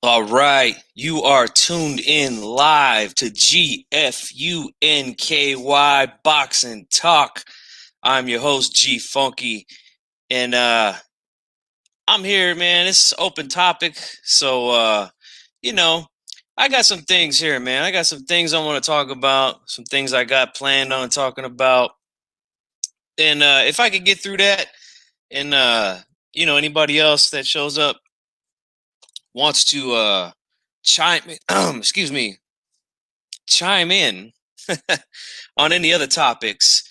All right, you are tuned in live to GFUNKY Boxing Talk. I'm your host Gfunky, and I'm here, man. It's open topic, so you know, I got some things here, man. I got some things I want to talk about, some things I got planned on talking about, and if I could get through that, and anybody else that shows up wants to chime, excuse me, chime in on any other topics,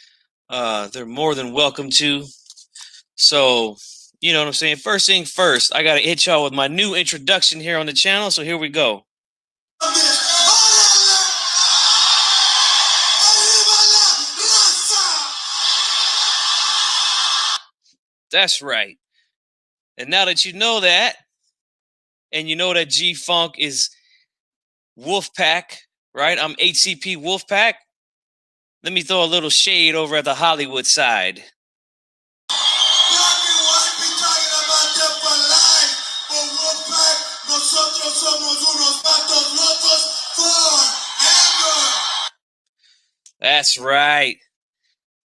they're more than welcome to. So, you know what I'm saying? First thing first, I got to hit y'all with my new introduction here on the channel. So here we go. That's right. And now that you know that, and you know that G-Funk is Wolfpack, right? I'm HCP Wolfpack. Let me throw a little shade over at the Hollywood side. That's right.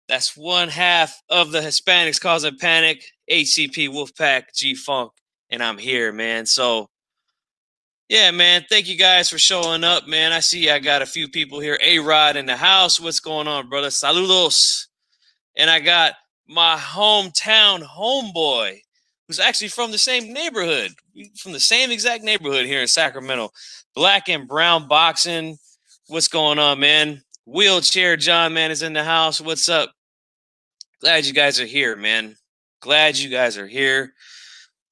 That's one half of the Hispanics causing panic. HCP Wolfpack G-Funk, and I'm here, man. So, yeah, man. Thank you guys for showing up, man. I see I got a few people here. A-Rod in the house. What's going on, brother? Saludos. And I got my hometown homeboy, who's actually from the same neighborhood, from the same exact neighborhood here in Sacramento. Black and Brown Boxing. What's going on, man? Wheelchair John, man, is in the house. What's up? Glad you guys are here, man. Glad you guys are here.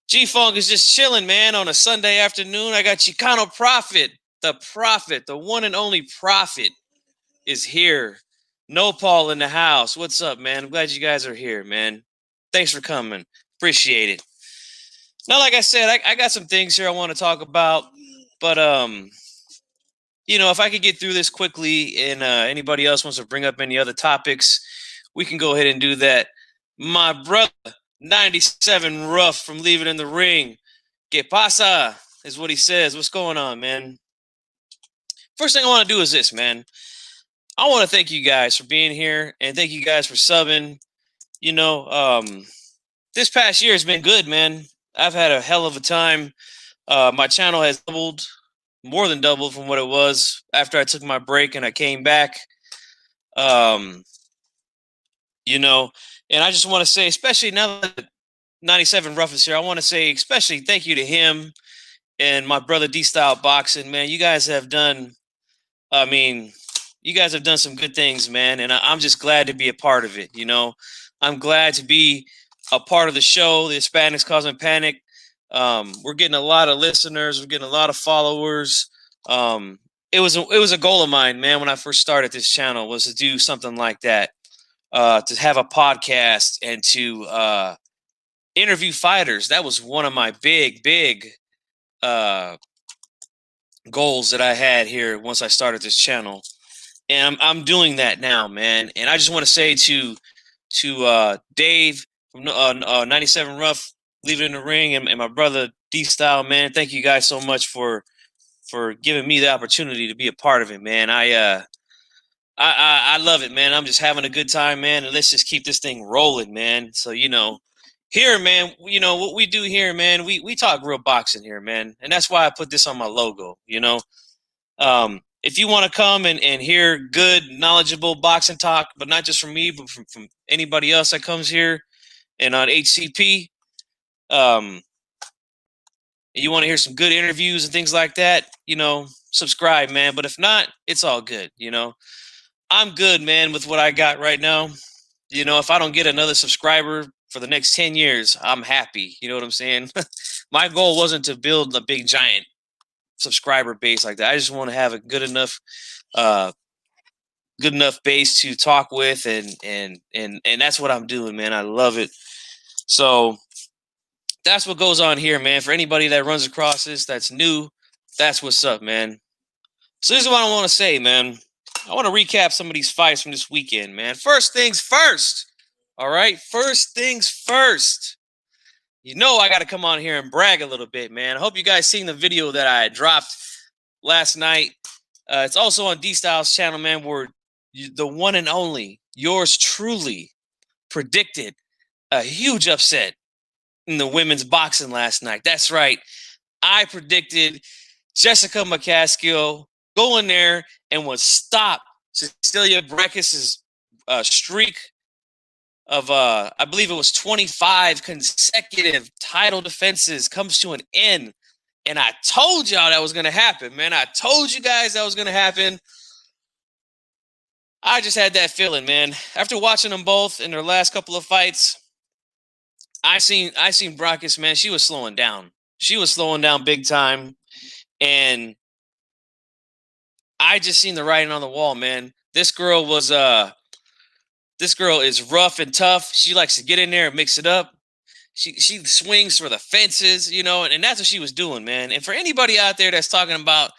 G-Funk is just chilling, man, on a Sunday afternoon. I got Chicano Prophet, the one and only Prophet is here. No Paul in the house. What's up, man? I'm glad you guys are here, man. Thanks for coming. Appreciate it. Now, like I said, I got some things here I want to talk about, but if I could get through this quickly and anybody else wants to bring up any other topics, we can go ahead and do that. My brother, 97 Rough from Leave It in the Ring. Que pasa is what he says. What's going on, man? First thing I want to do is this, man. I want to thank you guys for being here and thank you guys for subbing. This past year has been good, man. I've had a hell of a time. My channel has doubled, more than doubled from what it was after I took my break and I came back. And I just want to say, especially now that 97 Rough is here, I want to say especially thank you to him and my brother D-Style Boxing, man. You guys have done some good things, man, and I'm just glad to be a part of it, I'm glad to be a part of the show, the Hispanics Causing Panic. We're getting a lot of listeners. We're getting a lot of followers. It was a goal of mine, man, when I first started this channel, was to do something like that. To have a podcast and to interview fighters. That was one of my big goals that I had here once I started this channel. And I'm doing that now, man. And I just want to say to Dave from 97 Rough, Leave It in the Ring, and my brother D-Style, man, thank you guys so much for giving me the opportunity to be a part of it, man. I love it, man. I'm just having a good time, man, and let's just keep this thing rolling, man. So, here, man, what we do here, man, we talk real boxing here, man, and that's why I put this on my logo, If you want to come and hear good, knowledgeable boxing talk, but not just from me, but from anybody else that comes here and on HCP, you want to hear some good interviews and things like that, subscribe, man. But if not, it's all good, I'm good, man, with what I got right now. If I don't get another subscriber for the next 10 years, I'm happy. You know what I'm saying? My goal wasn't to build a big, giant subscriber base like that. I just want to have a good enough base to talk with, and that's what I'm doing, man. I love it. So that's what goes on here, man. For anybody that runs across this, that's new, that's what's up, man. So this is what I want to say, man. I want to recap some of these fights from this weekend, man. First things first. All right. First things first. you know I got to come on here and brag a little bit, man. I hope you guys seen the video that I dropped last night. It's also on D Styles' channel, man, where the one and only, yours truly, predicted a huge upset in the women's boxing last night. That's right. I predicted Jessica McCaskill go in there and would stop Cecilia Brækhus's streak of I believe it was 25 consecutive title defenses comes to an end. And I told y'all that was going to happen, man. I told you guys that was going to happen. I just had that feeling, man. After watching them both in their last couple of fights, I seen Brækhus, man. She was slowing down. She was slowing down big time. And I just seen the writing on the wall, man. This girl is rough and tough. She likes to get in there and mix it up. She swings for the fences, you know, and that's what she was doing, man. And for anybody out there that's talking about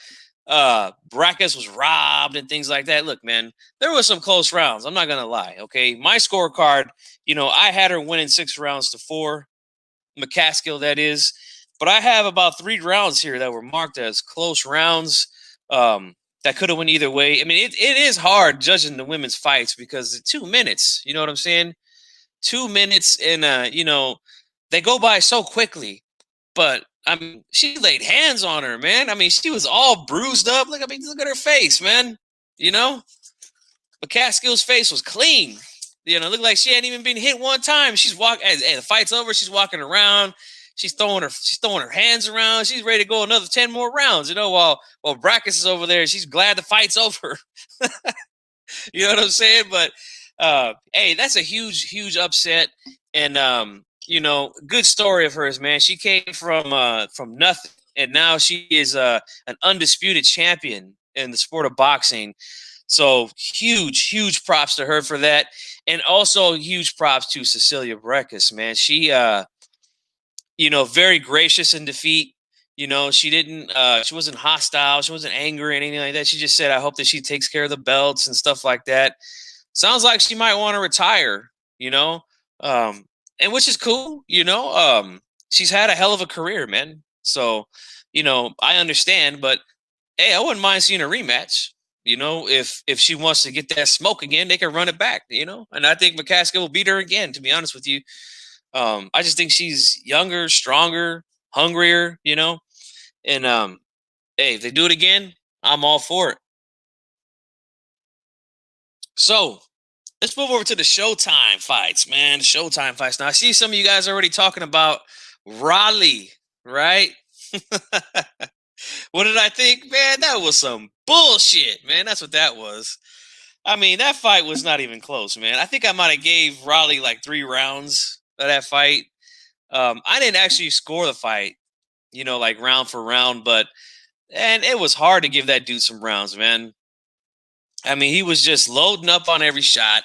Brækhus was robbed and things like that, look, man, there was some close rounds. I'm not gonna lie, okay? My scorecard, you know, I had her winning 6 rounds to 4, McCaskill, that is. But I have about 3 rounds here that were marked as close rounds. That could have went either way. I mean, it is hard judging the women's fights because 2 minutes, you know what I'm saying? 2 minutes and you know, they go by so quickly. But I mean, she laid hands on her, man. I mean, she was all bruised up. Look at her face, man. You know? But Caskill's face was clean. You know, looked like she hadn't even been hit one time. She's walking, the fight's over, she's walking around. She's throwing her hands around. She's ready to go another 10 more rounds, you know, while Brækhus is over there. She's glad the fight's over. You know what I'm saying? But hey, that's a huge upset. And you know, good story of hers, man. She came from nothing, and now she is an undisputed champion in the sport of boxing. So huge props to her for that, and also huge props to Cecilia Brækhus, man. She you know, very gracious in defeat. You know, she wasn't hostile, she wasn't angry or anything like that. She just said, I hope that she takes care of the belts and stuff like that. Sounds like she might want to retire, you know, and which is cool, you know. She's had a hell of a career, man. So, you know, I understand, but hey, I wouldn't mind seeing a rematch. You know, if she wants to get that smoke again, they can run it back, you know. And I think McCaskill will beat her again, to be honest with you. I just think she's younger, stronger, hungrier, you know. And hey, if they do it again, I'm all for it. So let's move over to the Showtime fights, man. The Showtime fights. Now I see some of you guys already talking about Raleigh, right? What did I think? Man, that was some bullshit, man. That's what that was. I mean, that fight was not even close, man. I think I might have gave Raleigh like 3 rounds of that fight. I didn't actually score the fight, you know, like round for round, but and it was hard to give that dude some rounds, man. I mean, he was just loading up on every shot,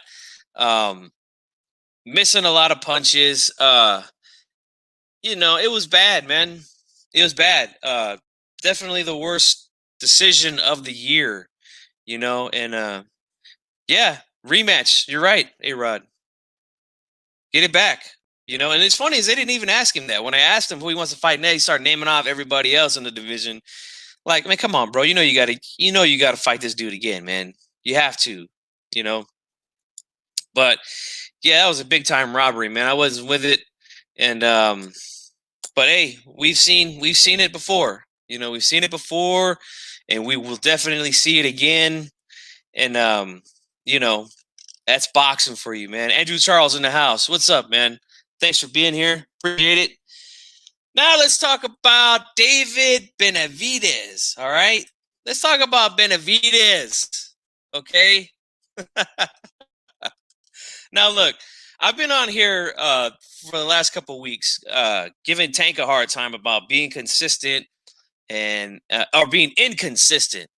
missing a lot of punches. You know, it was bad, man. It was bad. Definitely the worst decision of the year, you know, and yeah, rematch. You're right, A-Rod. Get it back. You know, and it's funny is they didn't even ask him that. When I asked him who he wants to fight next, he started naming off everybody else in the division. Like, man, come on, bro. You know you gotta fight this dude again, man. You have to, you know. But yeah, that was a big time robbery, man. I wasn't with it. And but hey, we've seen it before. You know, we've seen it before, and we will definitely see it again. And you know, that's boxing for you, man. Andrew Charles in the house. What's up, man? Thanks for being here. Appreciate it. Now let's talk about David Benavidez. All right. Let's talk about Benavidez. Okay. Now look, I've been on here for the last couple of weeks, giving Tank a hard time about being consistent and or being inconsistent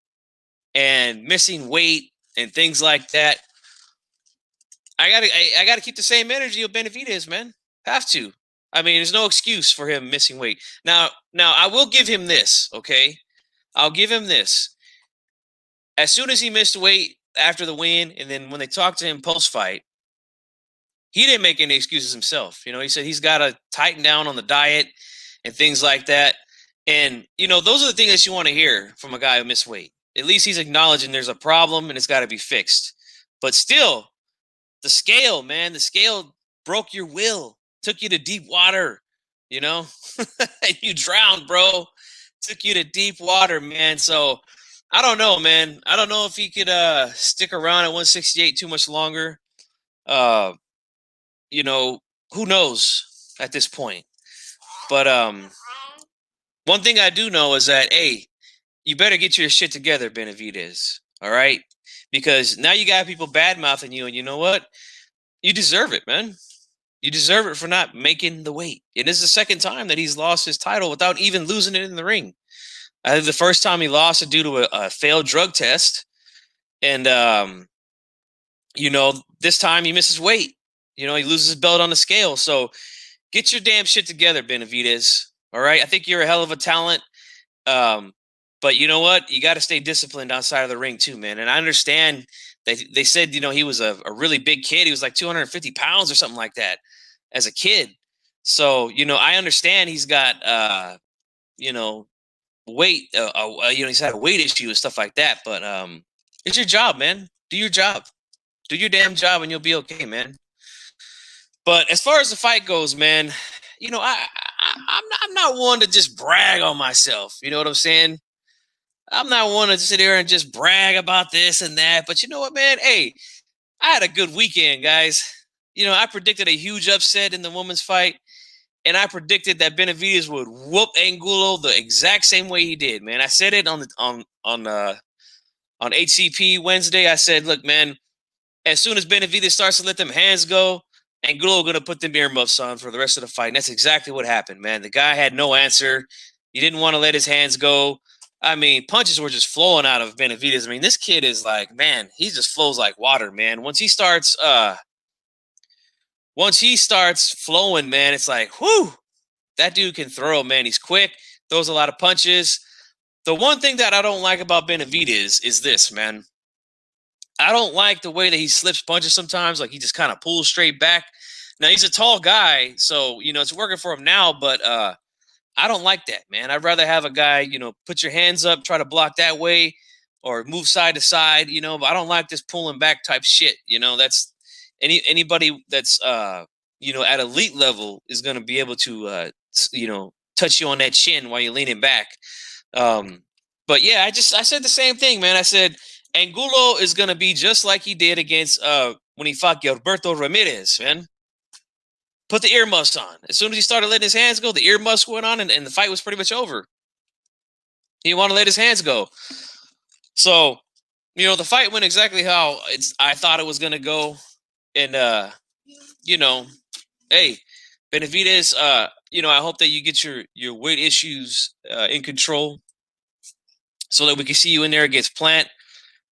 and missing weight and things like that. I gotta keep the same energy of Benavidez, man. Have to. I mean, there's no excuse for him missing weight. Now I will give him this, okay? I'll give him this. As soon as he missed weight after the win, and then when they talked to him post-fight, he didn't make any excuses himself. He said he's got to tighten down on the diet and things like that. And those are the things that you want to hear from a guy who missed weight. At least he's acknowledging there's a problem and it's got to be fixed. But still, the scale, man, the scale broke your will, took you to deep water, you know, you drowned, bro. Took you to deep water, man. So I don't know, man. I don't know if he could stick around at 168 too much longer. Uh, you know, who knows at this point? But one thing I do know is that, hey, you better get your shit together, Benavidez. All right, because now you got people bad mouthing you, and you know what? You deserve it, man. You deserve it for not making the weight. It is the second time that he's lost his title without even losing it in the ring. I think the first time he lost it due to a failed drug test, and this time he misses weight. He loses his belt on the scale. So get your damn shit together, Benavidez. All right, I think you're a hell of a talent. But you know what? You got to stay disciplined outside of the ring too, man. And I understand they said, he was a really big kid. He was like 250 pounds or something like that as a kid. So, I understand he's got, weight, he's had a weight issue and stuff like that. But it's your job, man. Do your job. Do your damn job and you'll be okay, man. But as far as the fight goes, man, I'm not one to just brag on myself. You know what I'm saying? I'm not one to sit here and just brag about this and that. But you know what, man? Hey, I had a good weekend, guys. I predicted a huge upset in the women's fight, and I predicted that Benavidez would whoop Angulo the exact same way he did, man. I said it on HCP Wednesday. I said, look, man, as soon as Benavidez starts to let them hands go, Angulo going to put them earmuffs on for the rest of the fight. And that's exactly what happened, man. The guy had no answer. He didn't want to let his hands go. I mean, punches were just flowing out of Benavidez. I mean, this kid is like, man, he just flows like water, man. Once he starts flowing, man, it's like, whew, that dude can throw, man. He's quick, throws a lot of punches. The one thing that I don't like about Benavidez is this, man. I don't like the way that he slips punches sometimes. Like he just kind of pulls straight back. Now he's a tall guy, so it's working for him now, but I don't like that, man. I'd rather have a guy, put your hands up, try to block that way, or move side to side, but I don't like this pulling back type shit. That's anybody that's at elite level is going to be able to touch you on that chin while you're leaning back. But yeah, I said the same thing, man. I said Angulo is going to be just like he did against when he fought Gilberto Ramirez, man. Put the earmuffs on. As soon as he started letting his hands go, the earmuffs went on, and the fight was pretty much over. He didn't want to let his hands go. So, the fight went exactly how I thought it was going to go. And, hey, Benavidez, I hope that you get your weight issues in control so that we can see you in there against Plant.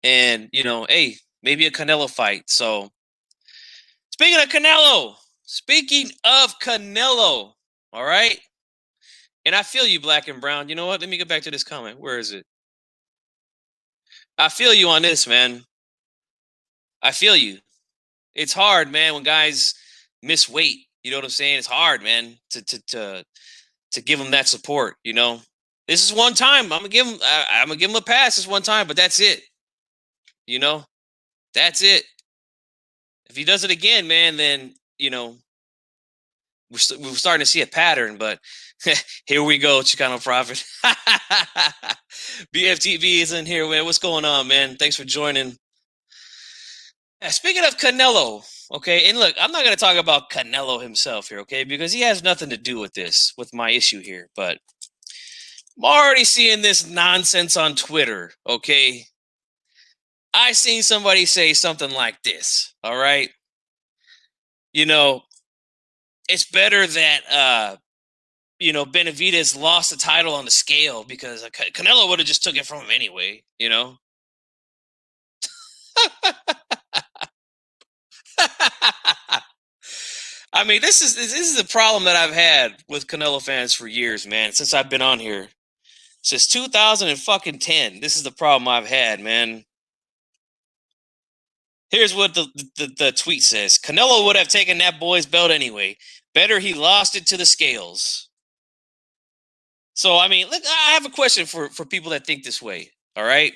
And, hey, maybe a Canelo fight. So, speaking of Canelo, all right? And I feel you, Black and Brown. You know what? Let me get back to this comment. Where is it? I feel you on this, man. I feel you. It's hard, man, when guys miss weight. You know what I'm saying? It's hard, man, to give them that support, This is one time. I'm going to give him a pass this one time, but that's it. That's it. If he does it again, man, then, we're starting to see a pattern, but here we go, Chicano Prophet. BFTV is in here, man. What's going on, man? Thanks for joining. Speaking of Canelo, okay, and look, I'm not going to talk about Canelo himself here, okay, because he has nothing to do with my issue here, but I'm already seeing this nonsense on Twitter, okay? I seen somebody say something like this, all right? It's better that Benavidez lost the title on the scale because Canelo would have just took it from him anyway, I mean, this is the problem that I've had with Canelo fans for years, man, since I've been on here. Since 2010. This is the problem I've had, man. Here's what the tweet says. Canelo would have taken that boy's belt anyway. Better he lost it to the scales. So, I mean, look, I have a question for people that think this way. All right.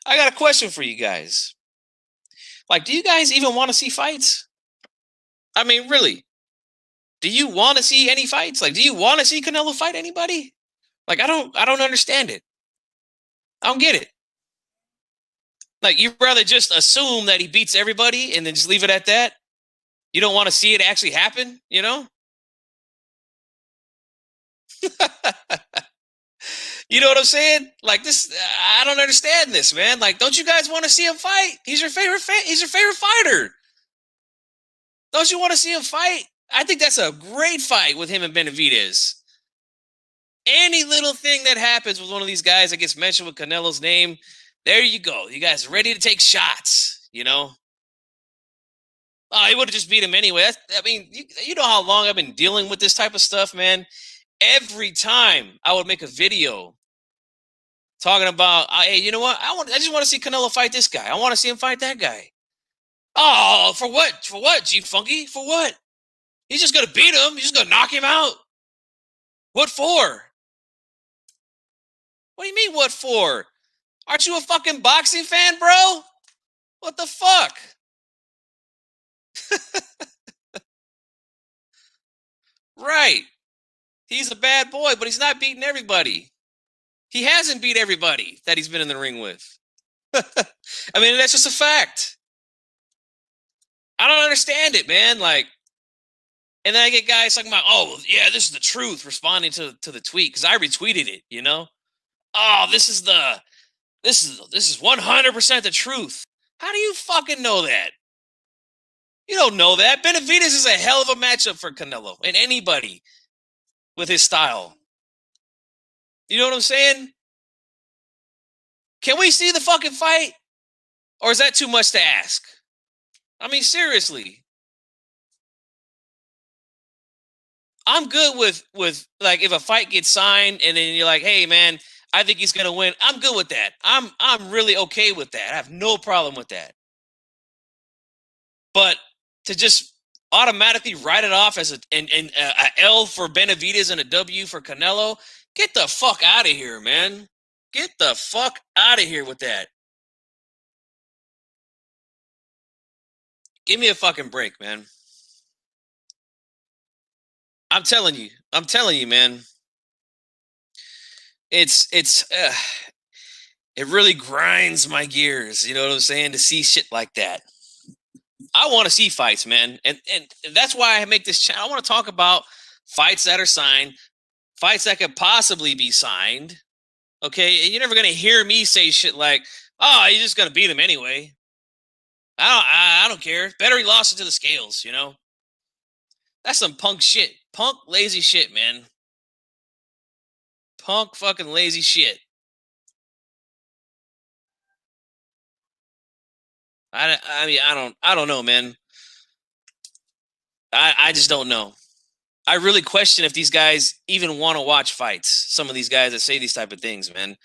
I got a question for you guys. Like, do you guys even want to see fights? I mean, really? Do you want to see any fights? Like, do you want to see Canelo fight anybody? Like, I don't understand it. I don't get it. Like, you'd rather just assume that he beats everybody and then just leave it at that? You don't want to see it actually happen, you know? You know what I'm saying? Like this, I don't understand this, man. Like, don't you guys want to see him fight? He's your favorite he's your favorite fighter. Don't you want to see him fight? I think that's a great fight with him and Benavidez. Any little thing that happens with one of these guys that gets mentioned with Canelo's name, there you go. You guys ready to take shots, you know? Oh, he would have just beat him anyway. I mean, you know how long I've been dealing with this type of stuff, man? Every time I would make a video talking about, hey, you know what? I just want to see Canelo fight this guy. I want to see him fight that guy. Oh, for what? For what, Gfunky? For what? He's just gonna beat him. He's just gonna knock him out. What for? What do you mean, what for? Aren't you a fucking boxing fan, bro? What the fuck? Right. He's a bad boy, but he's not beating everybody. He hasn't beat everybody that he's been in the ring with. I mean, that's just a fact. I don't understand it, man. Like, and then I get guys talking about, oh, yeah, this is the truth, responding to the tweet because I retweeted it. You know, oh, this is 100% the truth. How do you fucking know that? You don't know that. Benavidez is a hell of a matchup for Canelo and anybody with his style. You know what I'm saying? Can we see the fucking fight? Or is that too much to ask? I mean, seriously. I'm good with like if a fight gets signed and then you're like, hey man, I think he's gonna win. I'm good with that. I'm really okay with that. I have no problem with that. But to just automatically write it off as a L for Benavidez and a W for Canelo, get the fuck out of here, man. Get the fuck out of here with that. Give me a fucking break, man. I'm telling you, man. It's it really grinds my gears. You know what I'm saying? To see shit like that. I want to see fights, man, and that's why I make this channel. I want to talk about fights that are signed, fights that could possibly be signed. Okay, and you're never gonna hear me say shit like, "Oh, you're just gonna beat him anyway." I don't care. Better he lost it to the scales. You know, that's some punk shit. Punk lazy shit, man. Punk fucking lazy shit. I mean, I don't know, man. I just don't know. I really question if these guys even want to watch fights. Some of these guys that say these type of things, man.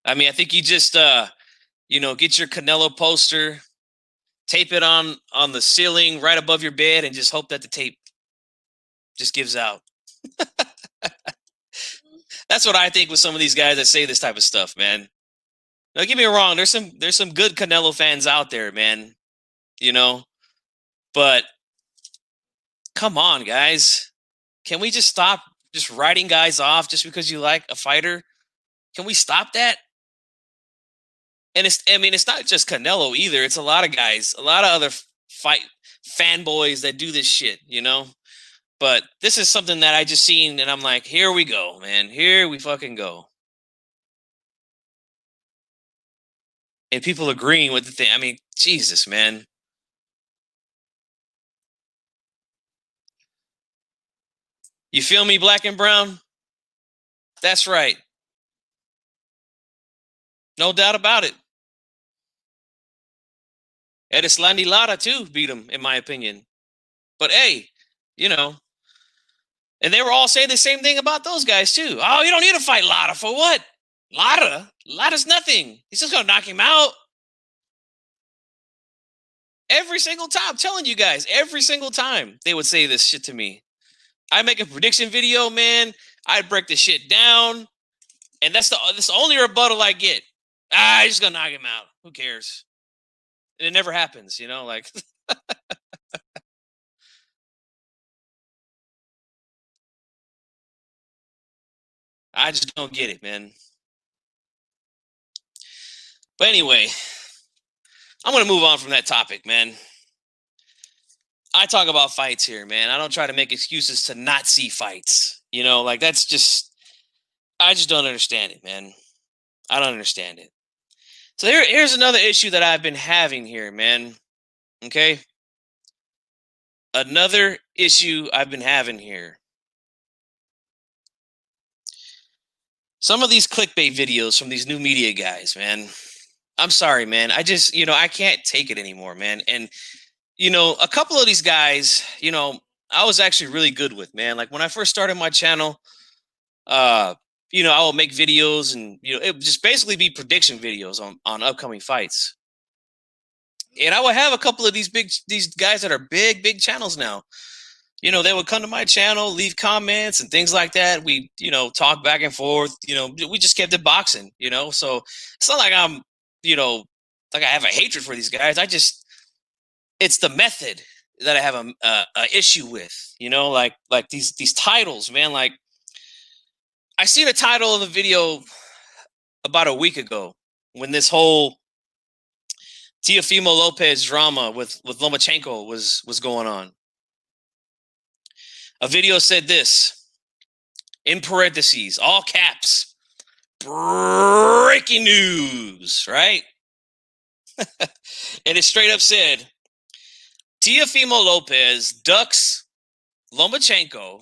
I mean, I think you just get your Canelo poster, tape it on the ceiling right above your bed, and just hope that the tape just gives out. That's what I think with some of these guys that say this type of stuff, man. Don't get me wrong. There's some good Canelo fans out there, man. You know, but come on, guys. Can we just stop just writing guys off just because you like a fighter? Can we stop that? And it's not just Canelo either. It's a lot of guys, a lot of other fight fanboys that do this shit, you know? But this is something that I just seen and I'm like, here we go, man. Here we fucking go. And people agreeing with the thing. I mean, Jesus, man. You feel me, black and brown? That's right. No doubt about it. Edislandi Lara too beat him, in my opinion. But hey, you know, and they were all saying the same thing about those guys too. Oh, you don't need to fight Lara for what? Lara's nothing. He's just gonna knock him out. Every single time, I'm telling you guys, every single time they would say this shit to me. I make a prediction video, man. I'd break the shit down, and that's the only rebuttal I get. I just gonna knock him out. Who cares? And it never happens, you know. Like I just don't get it, man. But anyway, I'm gonna move on from that topic, man. I talk about fights here, man. I don't try to make excuses to not see fights. You know, like that's just I just don't understand it, man. I don't understand it. So here's another issue that I've been having here, man. Okay? Another issue I've been having here. Some of these clickbait videos from these new media guys, man. I'm sorry, man. I just, I can't take it anymore, man. And a couple of these guys, I was actually really good with, man. Like when I first started my channel, uh, I will make videos and it would just basically be prediction videos on upcoming fights. And I would have a couple of these guys that are big channels now. They would come to my channel, leave comments and things like that. We, talk back and forth. We just kept it boxing. So it's not like I'm, like I have a hatred for these guys. It's the method that I have a issue with. Like these titles, man. Like I seen the title of the video about a week ago when this whole Teofimo Lopez drama with Lomachenko was going on. A video said this, in parentheses, all caps, breaking news, right? And it straight up said, Teofimo Lopez ducks Lomachenko,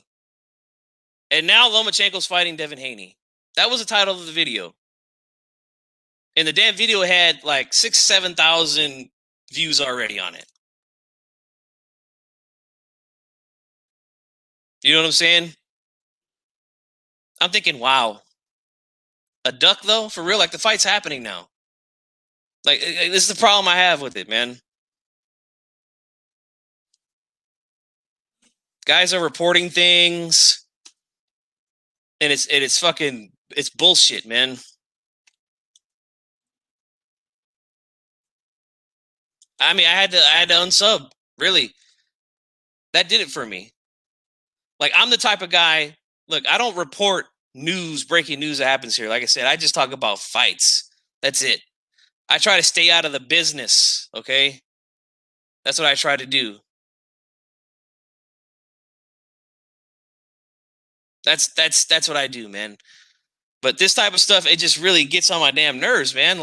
and now Lomachenko's fighting Devin Haney. That was the title of the video. And the damn video had like 7,000 views already on it. You know what I'm saying? I'm thinking, wow. A duck, though? For real? Like, the fight's happening now. Like, this is the problem I have with it, man. Guys are reporting things, and it's bullshit, man. I mean, I had to unsub. Really, that did it for me. Like, I'm the type of guy. Look, I don't report breaking news that happens here. Like I said, I just talk about fights. That's it. I try to stay out of the business. Okay, that's what I try to do. That's what I do, man. But this type of stuff, it just really gets on my damn nerves, man.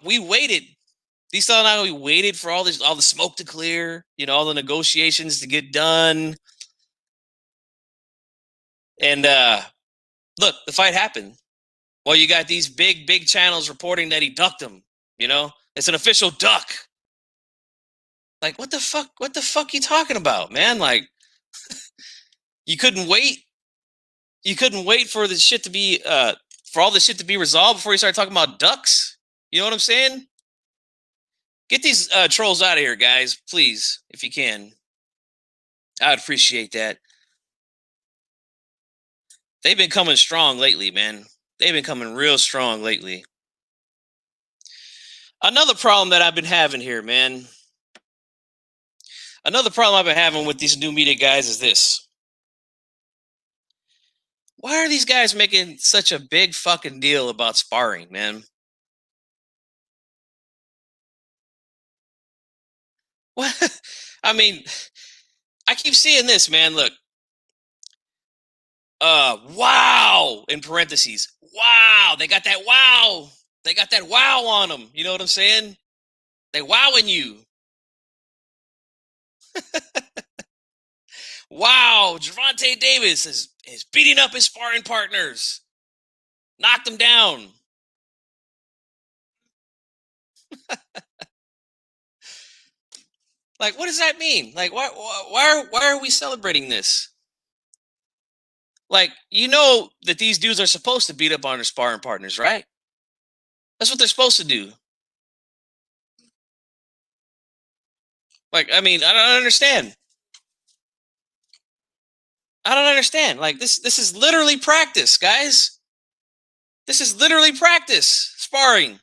We waited. These fellas and I, we waited for all the smoke to clear, all the negotiations to get done. And look, the fight happened. Well, you got these big channels reporting that he ducked him. It's an official duck. Like, what the fuck? What the fuck you talking about, man? Like, you couldn't wait. You couldn't wait for the shit to be for all the shit to be resolved before you start talking about ducks. You know what I'm saying? Get these trolls out of here, guys, please, if you can. I'd appreciate that. They've been coming strong lately, man. They've been coming real strong lately. Another problem that I've been having here, man. Another problem I've been having with these new media guys is this. Why are these guys making such a big fucking deal about sparring, man? What? I mean, I keep seeing this, man. Look. Wow, in parentheses. Wow, they got that wow. They got that wow on them. You know what I'm saying? They wowing you. Wow, Gervonta Davis is beating up his sparring partners. Knocked them down. Like, what does that mean? Like, why are we celebrating this? Like, that these dudes are supposed to beat up on their sparring partners, right? That's what they're supposed to do. Like, I mean, I don't understand. I don't understand. Like, this is literally practice, guys. This is literally practice sparring.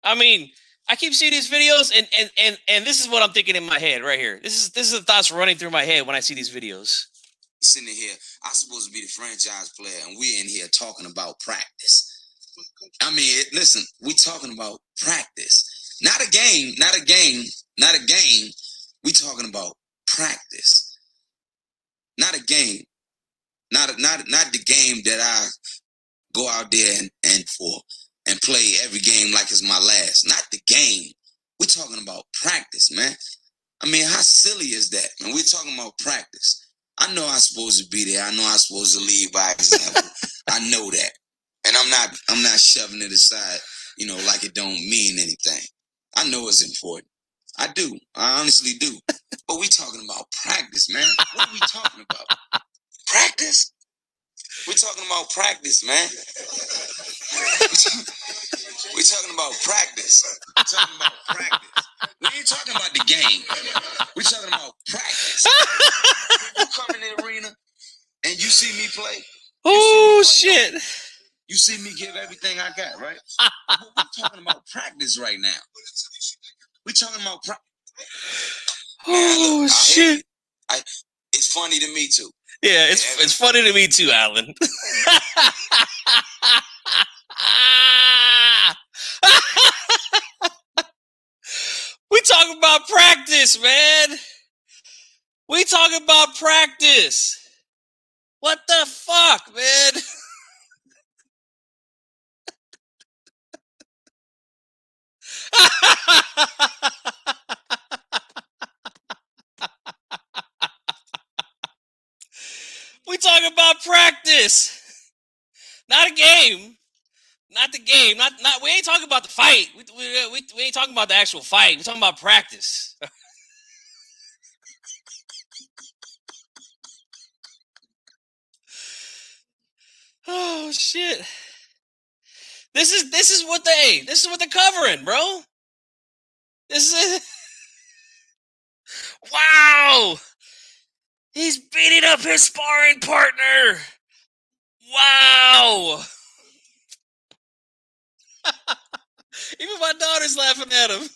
I mean, I keep seeing these videos, and this is what I'm thinking in my head right here. This is the thoughts running through my head when I see these videos. Sitting here, I'm supposed to be the franchise player, and we're in here talking about practice. I mean, listen, we talking about practice, not a game, not a game, not a game. We talking about practice, not a game, not the game that I go out there and play every game like it's my last. Not the game. We're talking about practice, man. I mean, how silly is that, man? We're talking about practice. I know I'm supposed to be there. I know I'm supposed to lead by example. I know that. And I'm not shoving it aside, like it don't mean anything. I know it's important. I do. I honestly do. But we talking about practice, man. What are we talking about? Practice? We're talking about practice, man. We're talking about practice. We're talking about practice. We ain't talking about the game. We're talking about practice. You come in the arena and you see me play. Oh, shit. You see me give everything I got, right? But we're talking about practice right now. We're talking about practice. Oh, look, shit. It's funny to me, too. Yeah, it's funny to me, too, Alan. We talking about practice, man. We talking about practice. What the fuck, man? We talking about practice, not a game. Not the game. Not. We ain't talking about the fight. We ain't talking about the actual fight. We're talking about practice. Oh shit. This is what they're covering, bro. This is wow. He's beating up his sparring partner. Wow. Even my daughter's laughing at him.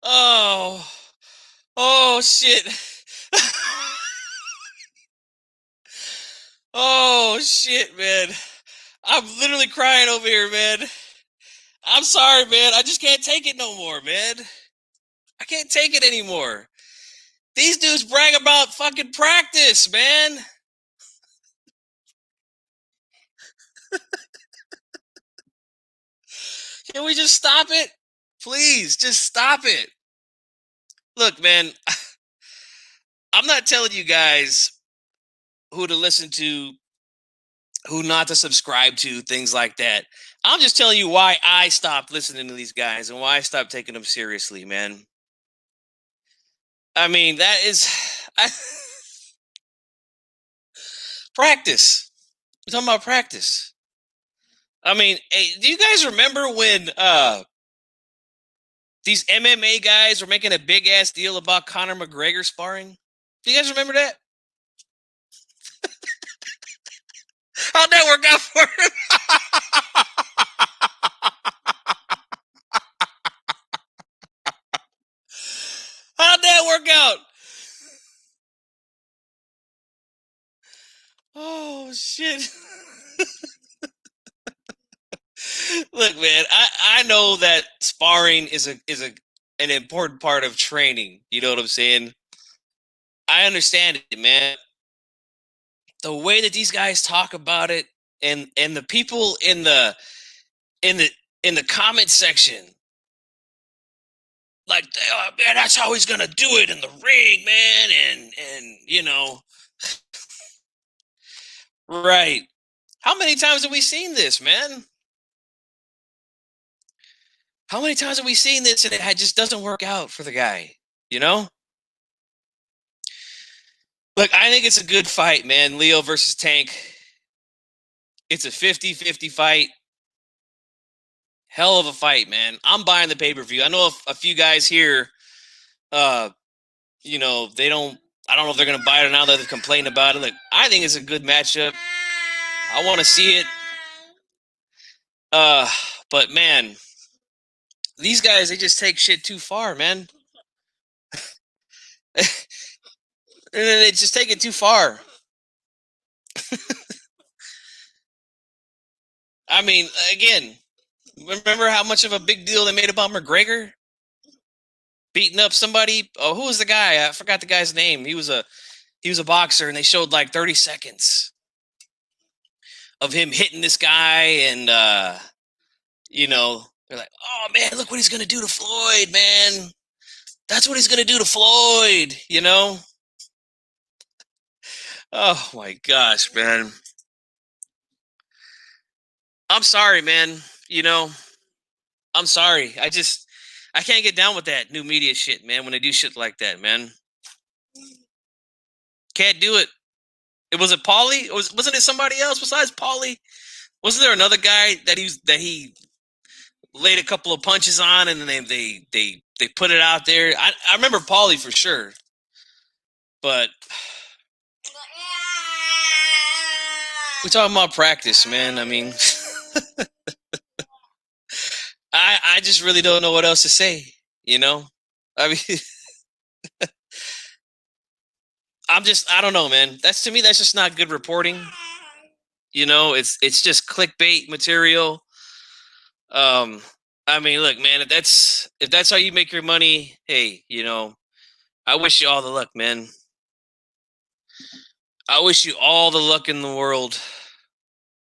Oh. Oh shit. Oh shit, man. I'm literally crying over here, man. I'm sorry, man. I just can't take it no more, man. I can't take it anymore. These dudes brag about fucking practice, man. Can we just stop it? Please, just stop it. Look, man, I'm not telling you guys who to listen to, who not to subscribe to, things like that. I'm just telling you why I stopped listening to these guys and why I stopped taking them seriously, man. I mean, that is practice. We're talking about practice. I mean, hey, do you guys remember when these MMA guys were making a big ass deal about Conor McGregor sparring? Do you guys remember that? How'd that work out for him? How'd that work out? Oh shit. Look, man, I know that sparring is an important part of training. You know what I'm saying? I understand it, man. The way that these guys talk about it, and the people in the in the comment section, like, oh, man, that's how he's gonna do it in the ring, man, and right. How many times have we seen this, man? How many times have we seen this and it just doesn't work out for the guy? You know? Look, I think it's a good fight, man. Leo versus Tank. It's a 50-50 fight. Hell of a fight, man. I'm buying the pay-per-view. I know a few guys here, they don't. I don't know if they're gonna buy it or not. That they complain about it. Like, I think it's a good matchup. I want to see it. But man, these guys, they just take shit too far, man. They just take it too far. I mean, again, remember how much of a big deal they made about McGregor beating up somebody? Oh, who was the guy? I forgot the guy's name. He was a boxer, and they showed like 30 seconds of him hitting this guy, and they're like, "Oh man, look what he's gonna do to Floyd, man. That's what he's gonna do to Floyd." Oh my gosh, man. I'm sorry, man. I'm sorry. I can't get down with that new media shit, man. When they do shit like that, man, can't do it. It was it Paulie? Wasn't it somebody else besides Paulie? Wasn't there another guy that he laid a couple of punches on, and then they put it out there? I remember Paulie for sure, but we're talking about practice, man. I mean, I just really don't know what else to say. I mean, I don't know, man. To me, that's just not good reporting. It's just clickbait material. I mean, look, man, if that's how you make your money, hey, I wish you all the luck, man. I wish you all the luck in the world.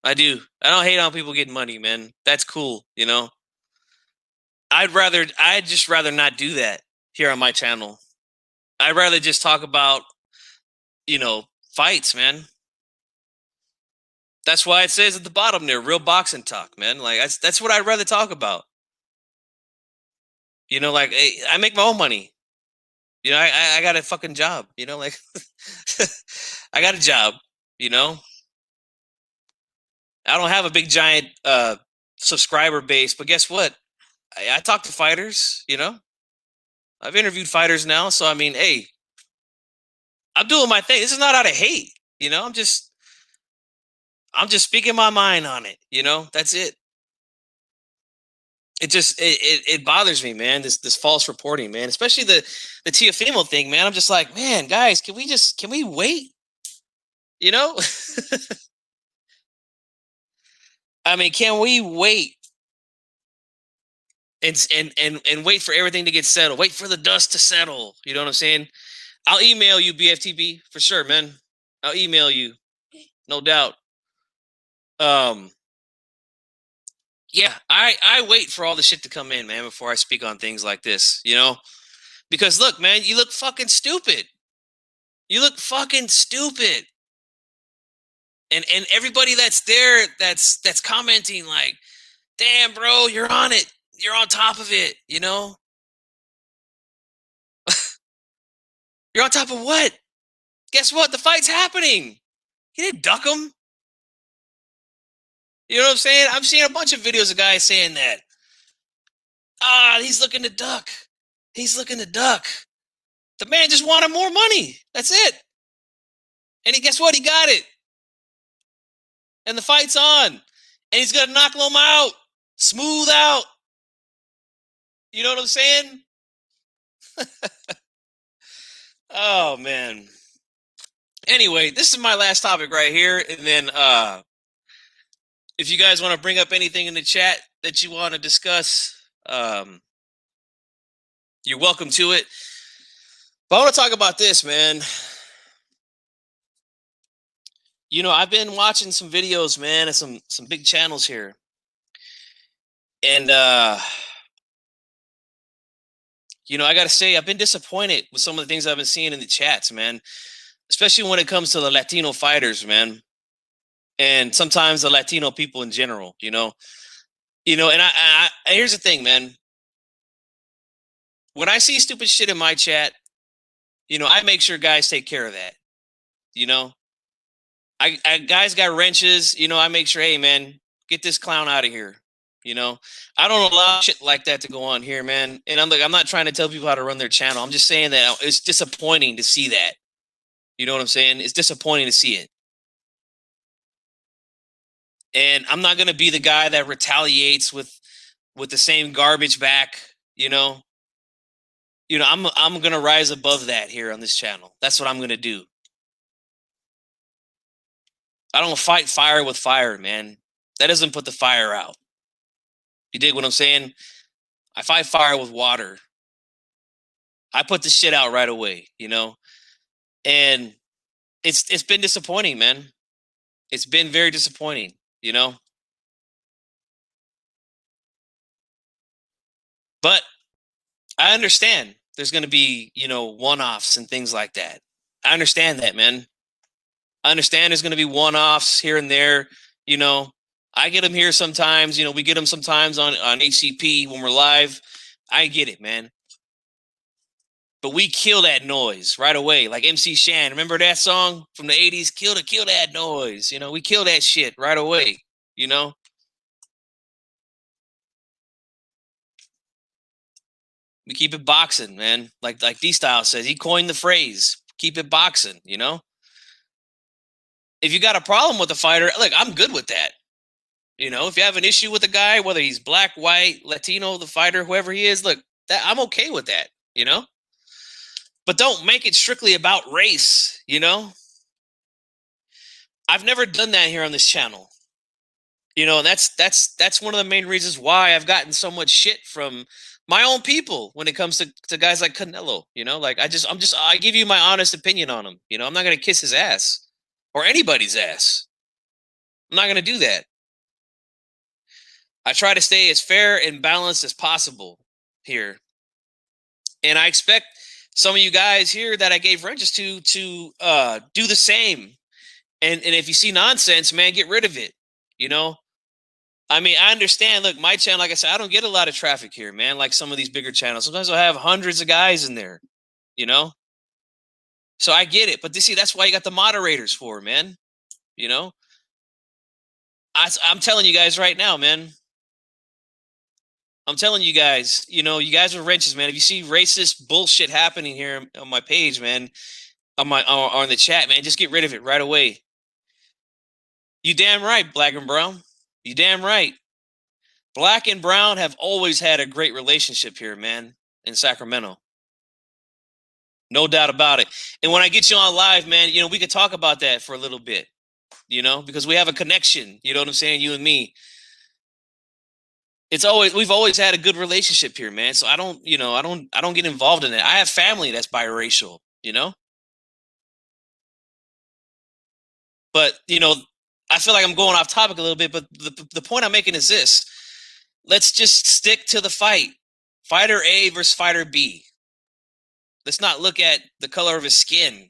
I do. I don't hate on people getting money, man. That's cool, I'd just rather not do that here on my channel. I'd rather just talk about, fights, man. That's why it says at the bottom there, real boxing talk, man. Like that's what I'd rather talk about. Like, hey, I make my own money. I got a fucking job. Like I got a job. I don't have a big giant subscriber base, but guess what? I talk to fighters. I've interviewed fighters now, so I mean, hey, I'm doing my thing. This is not out of hate. I'm just speaking my mind on it. That's it. It bothers me, man. This false reporting, man. Especially the Tiafimo thing, man. I'm just like, man, guys, can we wait? I mean, can we wait and wait for everything to get settled? Wait for the dust to settle. You know what I'm saying? I'll email you, BFTB, for sure, man. I'll email you, no doubt. Yeah, I wait for all the shit to come in, man, before I speak on things like this, because look, man, you look fucking stupid. You look fucking stupid. And everybody that's there, that's commenting like, damn, bro, you're on it. You're on top of it, You're on top of what? Guess what? The fight's happening. He didn't duck him. You know what I'm saying? I'm seeing a bunch of videos of guys saying that. He's looking to duck. He's looking to duck. The man just wanted more money. That's it. And guess what? He got it. And the fight's on. And he's going to knock him out. Smooth out. You know what I'm saying? Oh, man. Anyway, this is my last topic right here. And then if you guys want to bring up anything in the chat that you want to discuss, you're welcome to it. But I want to talk about this, man. I've been watching some videos, man, and some big channels here. And I got to say, I've been disappointed with some of the things I've been seeing in the chats, man. Especially when it comes to the Latino fighters, man. And sometimes the Latino people in general, and I here's the thing, man. When I see stupid shit in my chat, I make sure guys take care of that. guys got wrenches. I make sure, hey man, get this clown out of here. I don't allow shit like that to go on here, man. And I'm not trying to tell people how to run their channel. I'm just saying that it's disappointing to see that. You know what I'm saying? It's disappointing to see it. And I'm not gonna be the guy that retaliates with the same garbage back. I'm gonna rise above that here on this channel. That's what I'm gonna do. I don't fight fire with fire, man. That doesn't put the fire out. You dig what I'm saying? I fight fire with water. I put the shit out right away, And it's been disappointing, man. It's been very disappointing, But I understand there's going to be, one-offs and things like that. I understand that, man. I understand there's going to be one-offs here and there, I get them here sometimes, we get them sometimes on HCP when we're live. I get it, man. But we kill that noise right away. Like MC Shan, remember that song from the 80s? Kill that noise. We kill that shit right away, We keep it boxing, man. Like D-Style says, he coined the phrase, keep it boxing, If you got a problem with the fighter, look, I'm good with that. If you have an issue with a guy, whether he's black, white, Latino, the fighter, whoever he is, look, I'm okay with that, But don't make it strictly about race, I've never done that here on this channel. And that's one of the main reasons why I've gotten so much shit from my own people when it comes to guys like Canelo. Like I give you my honest opinion on him. I'm not gonna kiss his ass or anybody's ass. I'm not gonna do that. I try to stay as fair and balanced as possible here. And I expect some of you guys here that I gave wrenches to do the same. And if you see nonsense, man, get rid of it. I mean, I understand. Look, my channel, like I said, I don't get a lot of traffic here, man. Like some of these bigger channels. Sometimes I'll have hundreds of guys in there, So I get it. But see, that's why you got the moderators for, man. I'm telling you guys right now, man. I'm telling you guys, you guys are wrenches, man. If you see racist bullshit happening here on my page, man, on the chat, man, just get rid of it right away. You damn right, Black and Brown. You damn right. Black and Brown have always had a great relationship here, man, in Sacramento. No doubt about it. And when I get you on live, man, we could talk about that for a little bit, because we have a connection. You know what I'm saying? You and me. We've always had a good relationship here, man. So I don't get involved in it. I have family that's biracial, But, I feel like I'm going off topic a little bit, but the point I'm making is this. Let's just stick to the fight. Fighter A versus fighter B. Let's not look at the color of his skin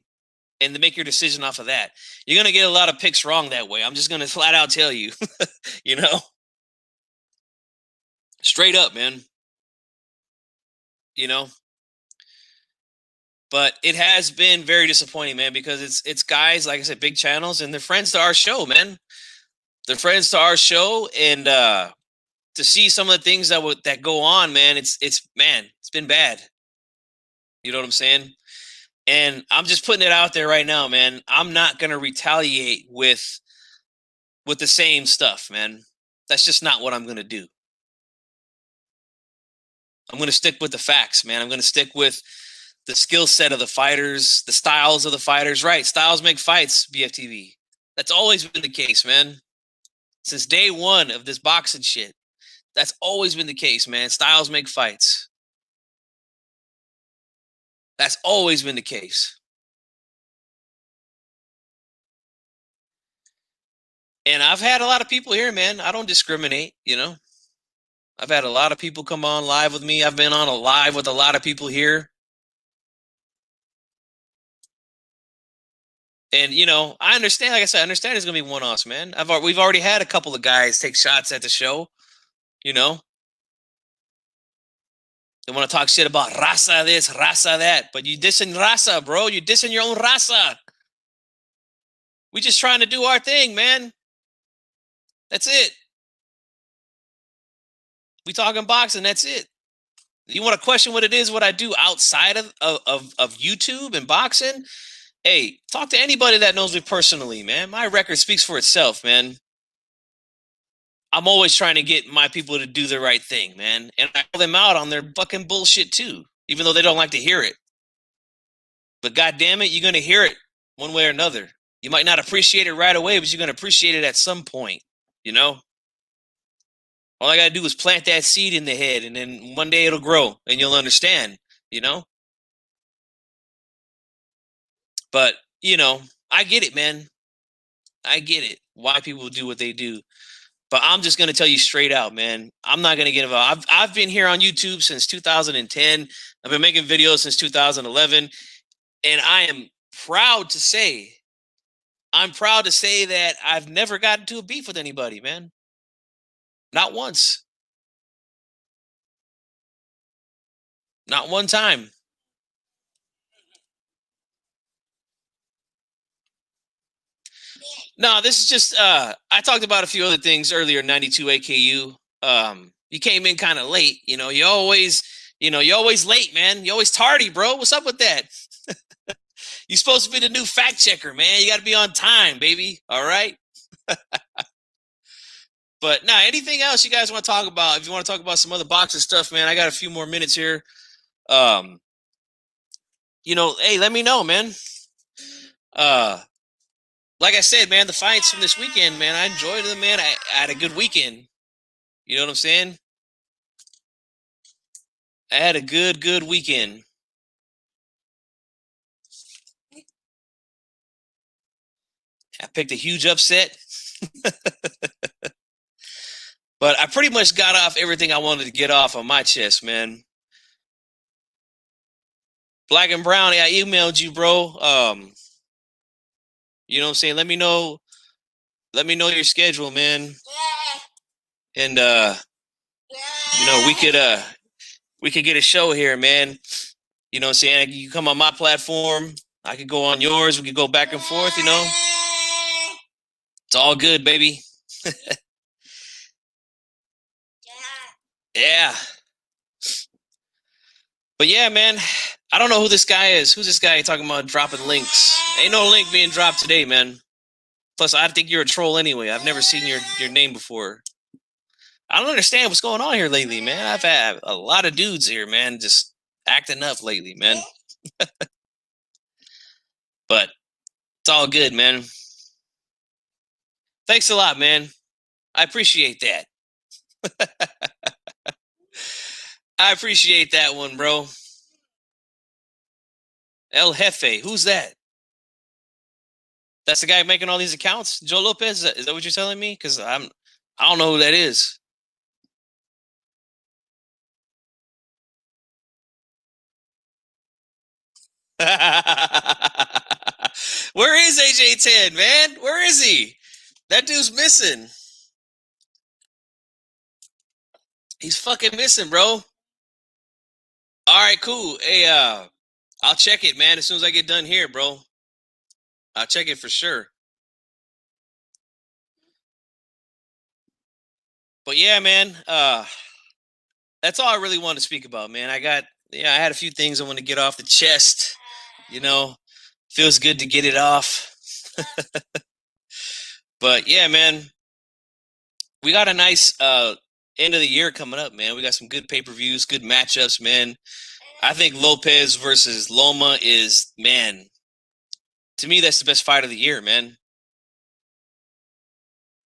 and to make your decision off of that. You're going to get a lot of picks wrong that way. I'm just going to flat out tell you, Straight up, man. But it has been very disappointing, man, because it's guys, like I said, big channels, and they're friends to our show, man. They're friends to our show, and to see some of the things that go on, man, it's been bad. You know what I'm saying? And I'm just putting it out there right now, man. I'm not gonna retaliate with the same stuff, man. That's just not what I'm gonna do. I'm gonna stick with the facts, man. I'm gonna stick with the skill set of the fighters, the styles of the fighters. Right, styles make fights, BFTV. That's always been the case, man. Since day one of this boxing shit. That's always been the case, man. Styles make fights. That's always been the case. And I've had a lot of people here, man. I don't discriminate, I've had a lot of people come on live with me. I've been on a live with a lot of people here. And, I understand, like I said, I understand it's going to be one-offs, man. We've already had a couple of guys take shots at the show, They want to talk shit about raza this, raza that. But you dissing raza, bro. You dissing your own raza. We just trying to do our thing, man. That's it. We talking boxing. That's it. You want to question what it is, what I do outside of YouTube and boxing? Hey, talk to anybody that knows me personally, man. My record speaks for itself, man. I'm always trying to get my people to do the right thing, man. And I call them out on their fucking bullshit too, even though they don't like to hear it. But god damn it, you're gonna hear it one way or another. You might not appreciate it right away, but you're gonna appreciate it at some point, you know? All I gotta do is plant that seed in the head, and then one day it'll grow and you'll understand, you know? But, I get it, man. I get it. Why people do what they do. But I'm just gonna tell you straight out, man. I'm not gonna get involved. I've been here on YouTube since 2010. I've been making videos since 2011, and I'm proud to say that I've never gotten into a beef with anybody, man. Not once. Not one time. No, this is just I talked about a few other things earlier in 92 AKU. You came in kind of late, you're always late, man. You're always tardy, bro. What's up with that? You're supposed to be the new fact checker, man. You got to be on time, baby. All right? But nah, anything else you guys want to talk about? If you want to talk about some other boxing stuff, man, I got a few more minutes here. Hey, let me know, man. Like I said, man, the fights from this weekend, man, I enjoyed them, man. I had a good weekend. You know what I'm saying? I had a good weekend. I picked a huge upset. But I pretty much got off everything I wanted to get off on my chest, man. Black and Brown, I emailed you, bro. You know what I'm saying? Let me know your schedule, man. And we could get a show here, man. You know what I'm saying? You come on my platform, I could go on yours, we could go back and forth, It's all good, baby. Yeah. But yeah, man, I don't know who this guy is. Who's this guy talking about dropping links? Ain't no link being dropped today, man. Plus, I think you're a troll anyway. I've never seen your name before. I don't understand what's going on here lately, man. I've had a lot of dudes here, man, just acting up lately, man. But it's all good, man. Thanks a lot, man. I appreciate that. I appreciate that one, bro. El Jefe, who's that? That's the guy making all these accounts? Joe Lopez? Is that what you're telling me? Because I don't know who that is. Where is AJ10, man? Where is he? That dude's missing. He's fucking missing, bro. All right, cool. Hey, I'll check it, man, as soon as I get done here, bro. I'll check it for sure. But yeah, man, that's all I really wanted to speak about, man. I had a few things I want to get off the chest. Feels good to get it off. But yeah, man, we got a nice end of the year coming up, man. We got some good pay-per-views, good matchups, man. I think Lopez versus Loma is, man, to me, that's the best fight of the year, man.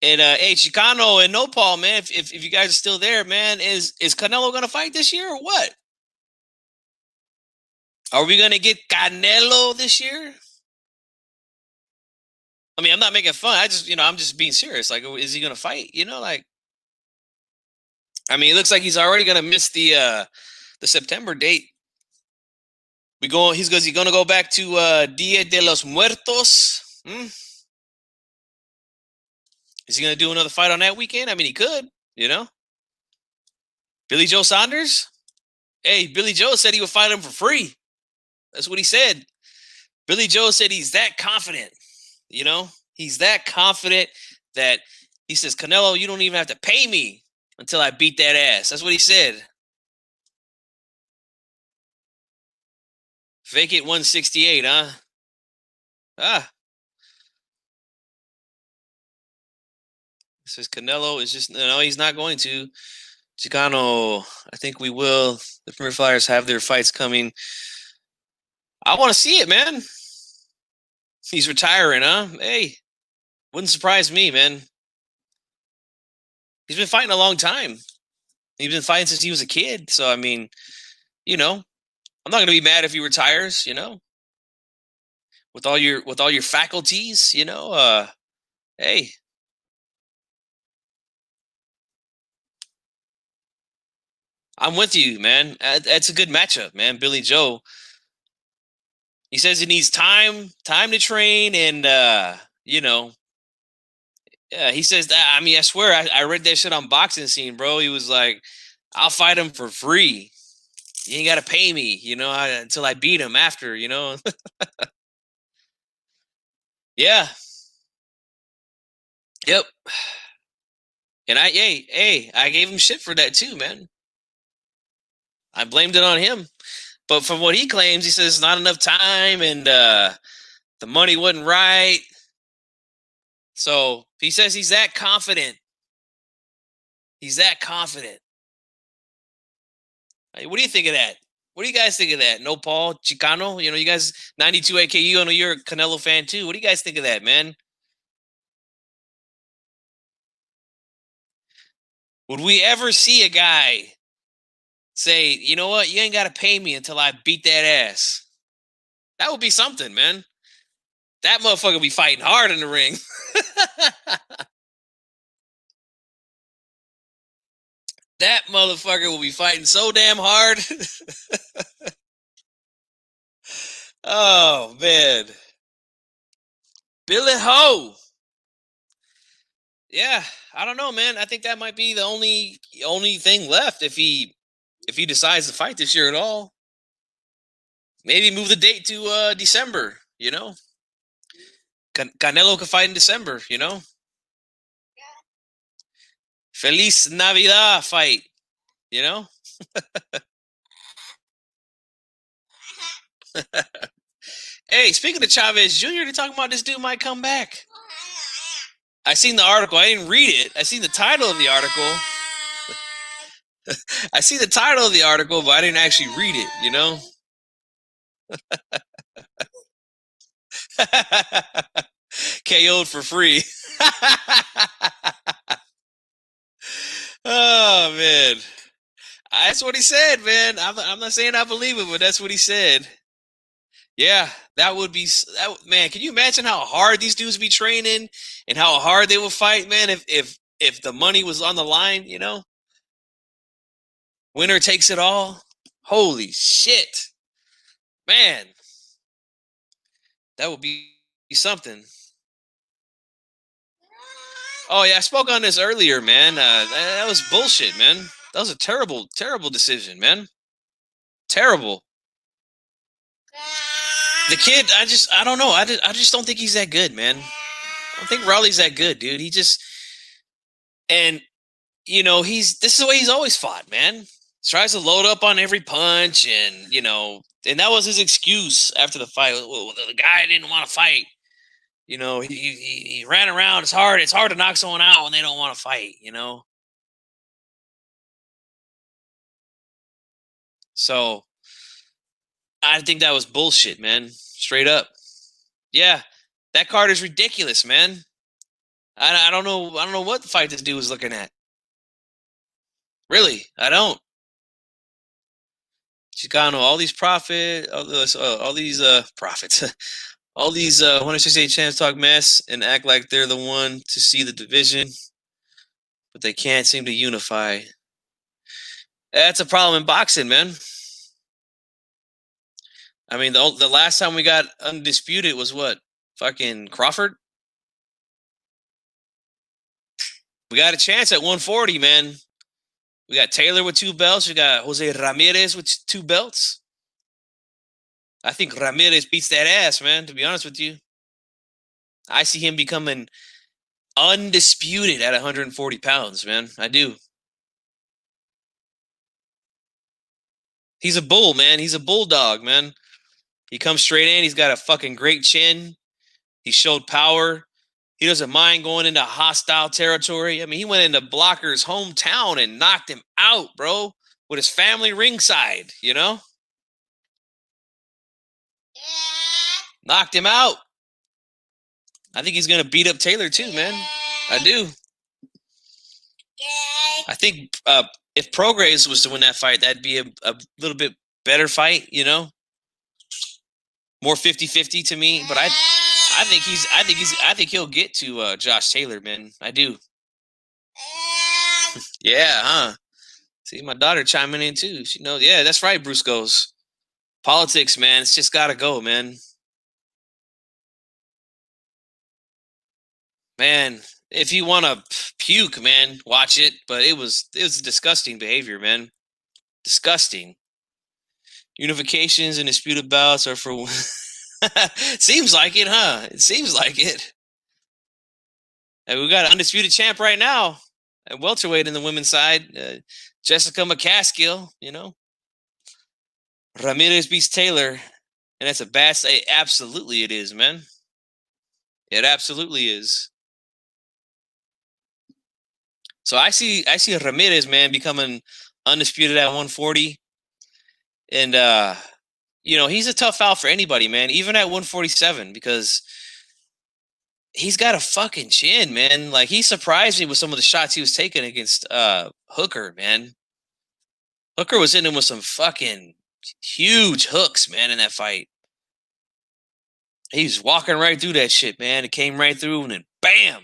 And hey, Chicano and Nopal, man, if you guys are still there, man, is Canelo gonna fight this year or what? Are we gonna get Canelo this year? I mean, I'm not making fun. I'm just being serious. Like, is he gonna fight? I mean, it looks like he's already gonna miss the September date. He's gonna go back to Dia de los Muertos. Is he gonna do another fight on that weekend? I mean, he could. Billy Joe Saunders. Hey, Billy Joe said he would fight him for free. That's what he said. Billy Joe said he's that confident. He's that confident that he says, Canelo, you don't even have to pay me until I beat that ass. That's what he said. Vacate 168, huh? Ah. Says Canelo is just no, he's not going to. Chicano, I think we will. The Premier Flyers have their fights coming. I want to see it, man. He's retiring, huh? Hey, wouldn't surprise me, man. He's been fighting a long time. He's been fighting since he was a kid. So I mean, I'm not gonna be mad if he retires, with all your faculties, hey. I'm with you, man. That's a good matchup, man. Billy Joe. He says he needs time to train, and he says that. I mean, I swear, I read that shit on Boxing Scene, bro. He was like, "I'll fight him for free. You ain't gotta pay me, until I beat him after, Yeah. Yep. And I gave him shit for that too, man. I blamed it on him. But from what he claims, he says not enough time and the money wasn't right. So he says he's that confident. He's that confident. Hey, what do you think of that? What do you guys think of that? No Paul, Chicano, you guys 92 AKU, I know you're a Canelo fan too. What do you guys think of that, man? Would we ever see a guy say, you know what, you ain't got to pay me until I beat that ass? That would be something, man. That motherfucker would be fighting hard in the ring. That motherfucker will be fighting so damn hard. Oh, man. Billy Ho. Yeah, I don't know, man. I think that might be the only thing left if he decides to fight this year at all. Maybe move the date to December, Canelo could fight in December, Feliz Navidad fight, Hey, speaking of Chavez Jr., they're talking about this dude might come back. I seen the article. I didn't read it. I seen the title of the article. I see the title of the article, but I didn't actually read it, KO'd for free. Oh, man. That's what he said, man. I'm not saying I believe it, but that's what he said. Yeah, that would be man. Can you imagine how hard these dudes be training and how hard they would fight, man? If the money was on the line, winner takes it all. Holy shit, man, that would be something. Oh yeah, I spoke on this earlier, man. That was bullshit, man. That was a terrible, terrible decision, man. Terrible. The kid, I don't know. I just don't think he's that good, man. I don't think Raleigh's that good, dude. He just, and this is the way he's always fought, man. Tries to load up on every punch, and and that was his excuse after the fight. Well, the guy didn't want to fight. He ran around. It's hard to knock someone out when they don't want to fight. So I think that was bullshit, man. Straight up. Yeah, that card is ridiculous, man. I don't know. I don't know what fight this dude was looking at. Really, I don't. Chicano, all these profits, all these 168 champs talk mess and act like they're the one to see the division, but they can't seem to unify. That's a problem in boxing, man. I mean, the last time we got undisputed was what? Fucking Crawford? We got a chance at 140, man. We got Taylor with 2 belts. We got Jose Ramirez with 2 belts. I think Ramirez beats that ass, man, to be honest with you. I see him becoming undisputed at 140 pounds, man. I do. He's a bull, man. He's a bulldog, man. He comes straight in. He's got a fucking great chin. He showed power. He doesn't mind going into hostile territory. I mean, he went into Blocker's hometown and knocked him out, bro, with his family ringside, you know? Knocked him out. I think he's going to beat up Taylor too, man. I do. I think if Prograis was to win that fight, that'd be a little bit better fight, you know? More 50-50 to me, but I think he'll get to Josh Taylor, man. I do. Yeah, huh? See, my daughter chiming in too. She knows. Yeah, that's right, Bruce goes. Politics, man. It's just gotta go, man. Man, if you want to puke, man, watch it. But it was disgusting behavior, man. Disgusting. Unifications and disputed bouts are for. Seems like it, huh? It seems like it. And we got an undisputed champ right now at welterweight in the women's side. Jessica McCaskill, you know. Ramirez beats Taylor, and that's a bad say. Absolutely, it is, man. It absolutely is. So I see Ramirez, man, becoming undisputed at 140, and you know, he's a tough out for anybody, man, even at 147, because he's got a fucking chin, man. Like, he surprised me with some of the shots he was taking against Hooker, man. Hooker was hitting him with some fucking huge hooks, man, in that fight. He was walking right through that shit, man. It came right through, and then bam!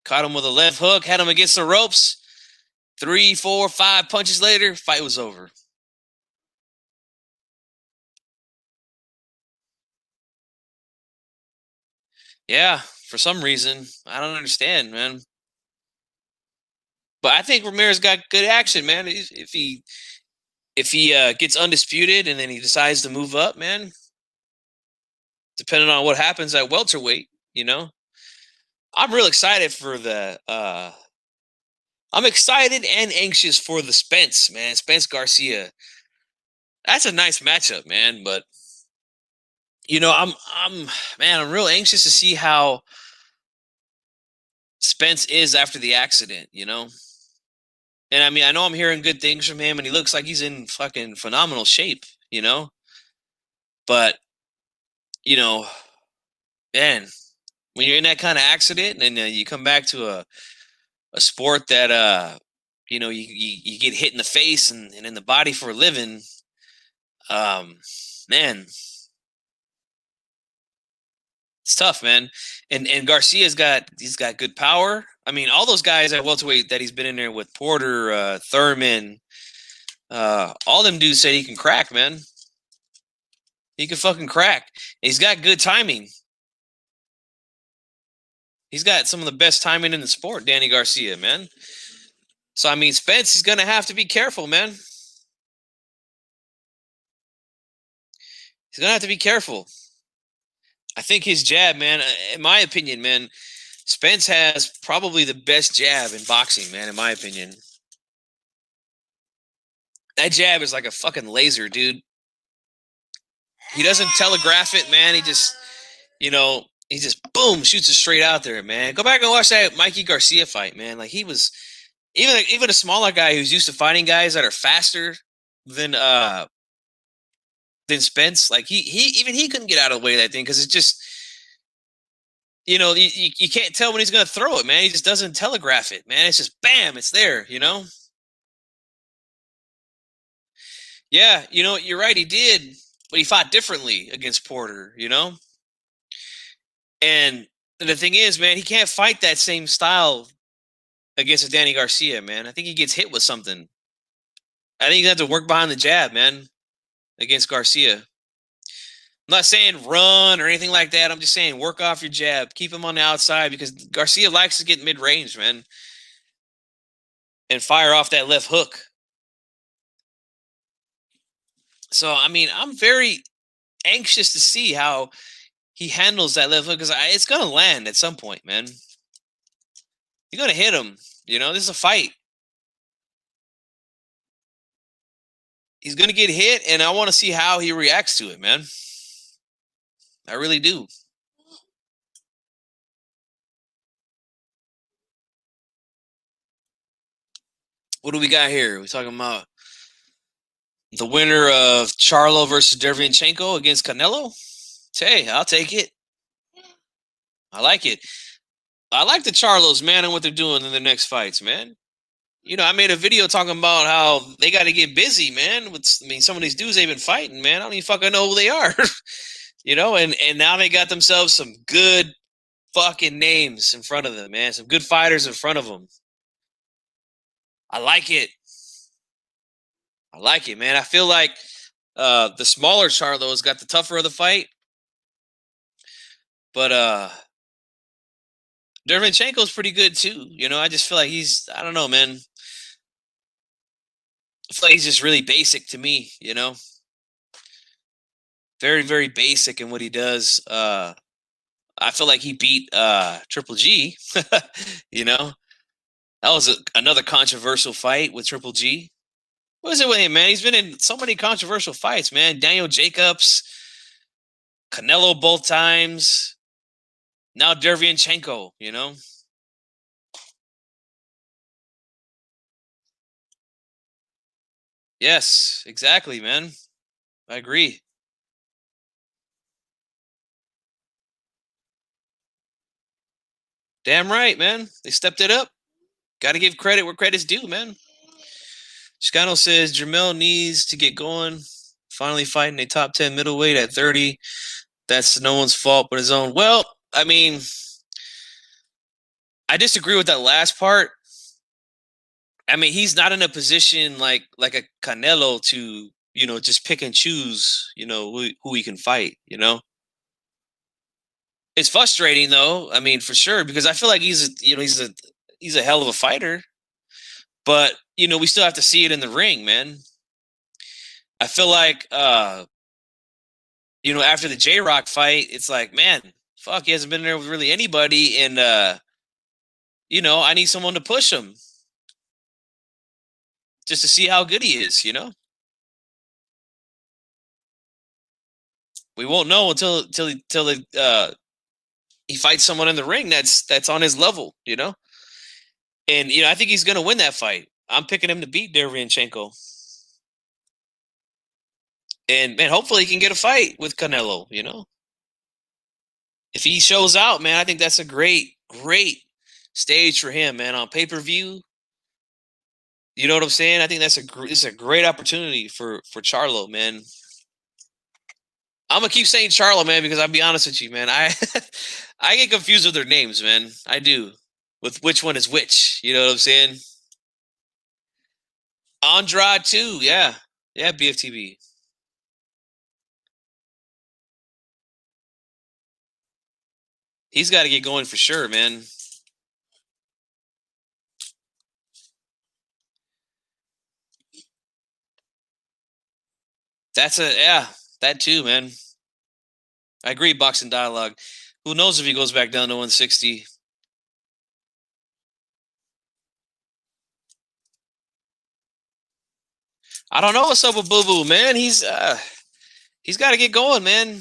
Caught him with a left hook, had him against the ropes. 3, 4, 5 punches later, fight was over. Yeah, for some reason. I don't understand, man. But I think Ramirez got good action, man. If he gets undisputed and then he decides to move up, man, depending on what happens at welterweight, you know, I'm real excited for the. I'm excited and anxious for the Spence, man. Spence Garcia. That's a nice matchup, man. But you know, I'm real anxious to see how Spence is after the accident, you know. And I mean, I know I'm hearing good things from him, and he looks like he's in fucking phenomenal shape, you know. But you know, man, when you're in that kind of accident and you come back to a sport that you know, you get hit in the face and in the body for a living, man, it's tough, man. And Garcia's got good power. I mean, all those guys at welterweight that he's been in there with, Porter, Thurman, all them dudes said he can crack, man. He can fucking crack. And he's got good timing. He's got some of the best timing in the sport, Danny Garcia, man. So I mean, Spence is gonna have to be careful, man. He's gonna have to be careful. I think his jab, man, in my opinion, man, Spence has probably the best jab in boxing, man, in my opinion. That jab is like a fucking laser, dude. He doesn't telegraph it, man. He just, you know, he just boom, shoots it straight out there, man. Go back and watch that Mikey Garcia fight, man. Like, he was even a smaller guy who's used to fighting guys that are faster than Spence. Like, he couldn't get out of the way of that thing because it's just, you know, you can't tell when he's gonna throw it, man. He just doesn't telegraph it, man. It's just bam, it's there, you know. Yeah, you know, you're right. He did, but he fought differently against Porter, you know. And the thing is, man, he can't fight that same style against a Danny Garcia, man. I think he gets hit with something. I think he's have to work behind the jab, man, against Garcia. I'm not saying run or anything like that. I'm just saying work off your jab. Keep him on the outside because Garcia likes to get mid-range, man, and fire off that left hook. So, I mean, I'm very anxious to see how he handles that left hook, because it's gonna land at some point, man. You're gonna hit him. This is a fight. He's gonna get hit, and I want to see how he reacts to it, man. I really do. What do we got here? We're talking about the winner of Charlo versus Derevyanchenko against Canelo. Hey, I'll take it. I like it. I like the Charlos, man, and what they're doing in the next fights, man. I made a video talking about how they got to get busy, man. Some of these dudes they've been fighting, man. I don't even fucking know who they are. And now they got themselves some good fucking names in front of them, man. Some good fighters in front of them. I like it. I like it, man. I feel like the smaller Charlos got the tougher of the fight. But Derevyanchenko's pretty good too. I just feel like I don't know, man. I feel like he's just really basic to me, Very, very basic in what he does. I feel like he beat Triple G. That was another controversial fight with Triple G. What is it with him, man? He's been in so many controversial fights, man. Daniel Jacobs, Canelo both times. Now Derevyanchenko, Yes, exactly, man. I agree. Damn right, man. They stepped it up. Got to give credit where credit's due, man. Chicano says Jermell needs to get going. Finally fighting a top 10 middleweight at 30. That's no one's fault but his own. Well, I mean, I disagree with that last part. I mean, he's not in a position like a Canelo to, just pick and choose, who he can fight, It's frustrating though. I mean, for sure, because I feel like he's a hell of a fighter. But, we still have to see it in the ring, man. I feel like after the J-Rock fight, it's like, man, fuck, he hasn't been there with really anybody, and I need someone to push him just to see how good he is, We won't know until he fights someone in the ring that's on his level, And I think he's gonna win that fight. I'm picking him to beat Derevyanchenko. And man, hopefully he can get a fight with Canelo, If he shows out, man, I think that's a great stage for him, man, on pay-per-view. You know what I'm saying? I think it's a great opportunity for Charlo, man. I'm gonna keep saying Charlo, man, because I'll be honest with you, man. I I get confused with their names, man. I do. With which one is which. You know what I'm saying? Andrade too, yeah. Yeah, BFTB. He's got to get going for sure, man. That too, man. I agree, boxing dialogue. Who knows if he goes back down to 160? I don't know what's up with Boo Boo, man. He's got to get going, man.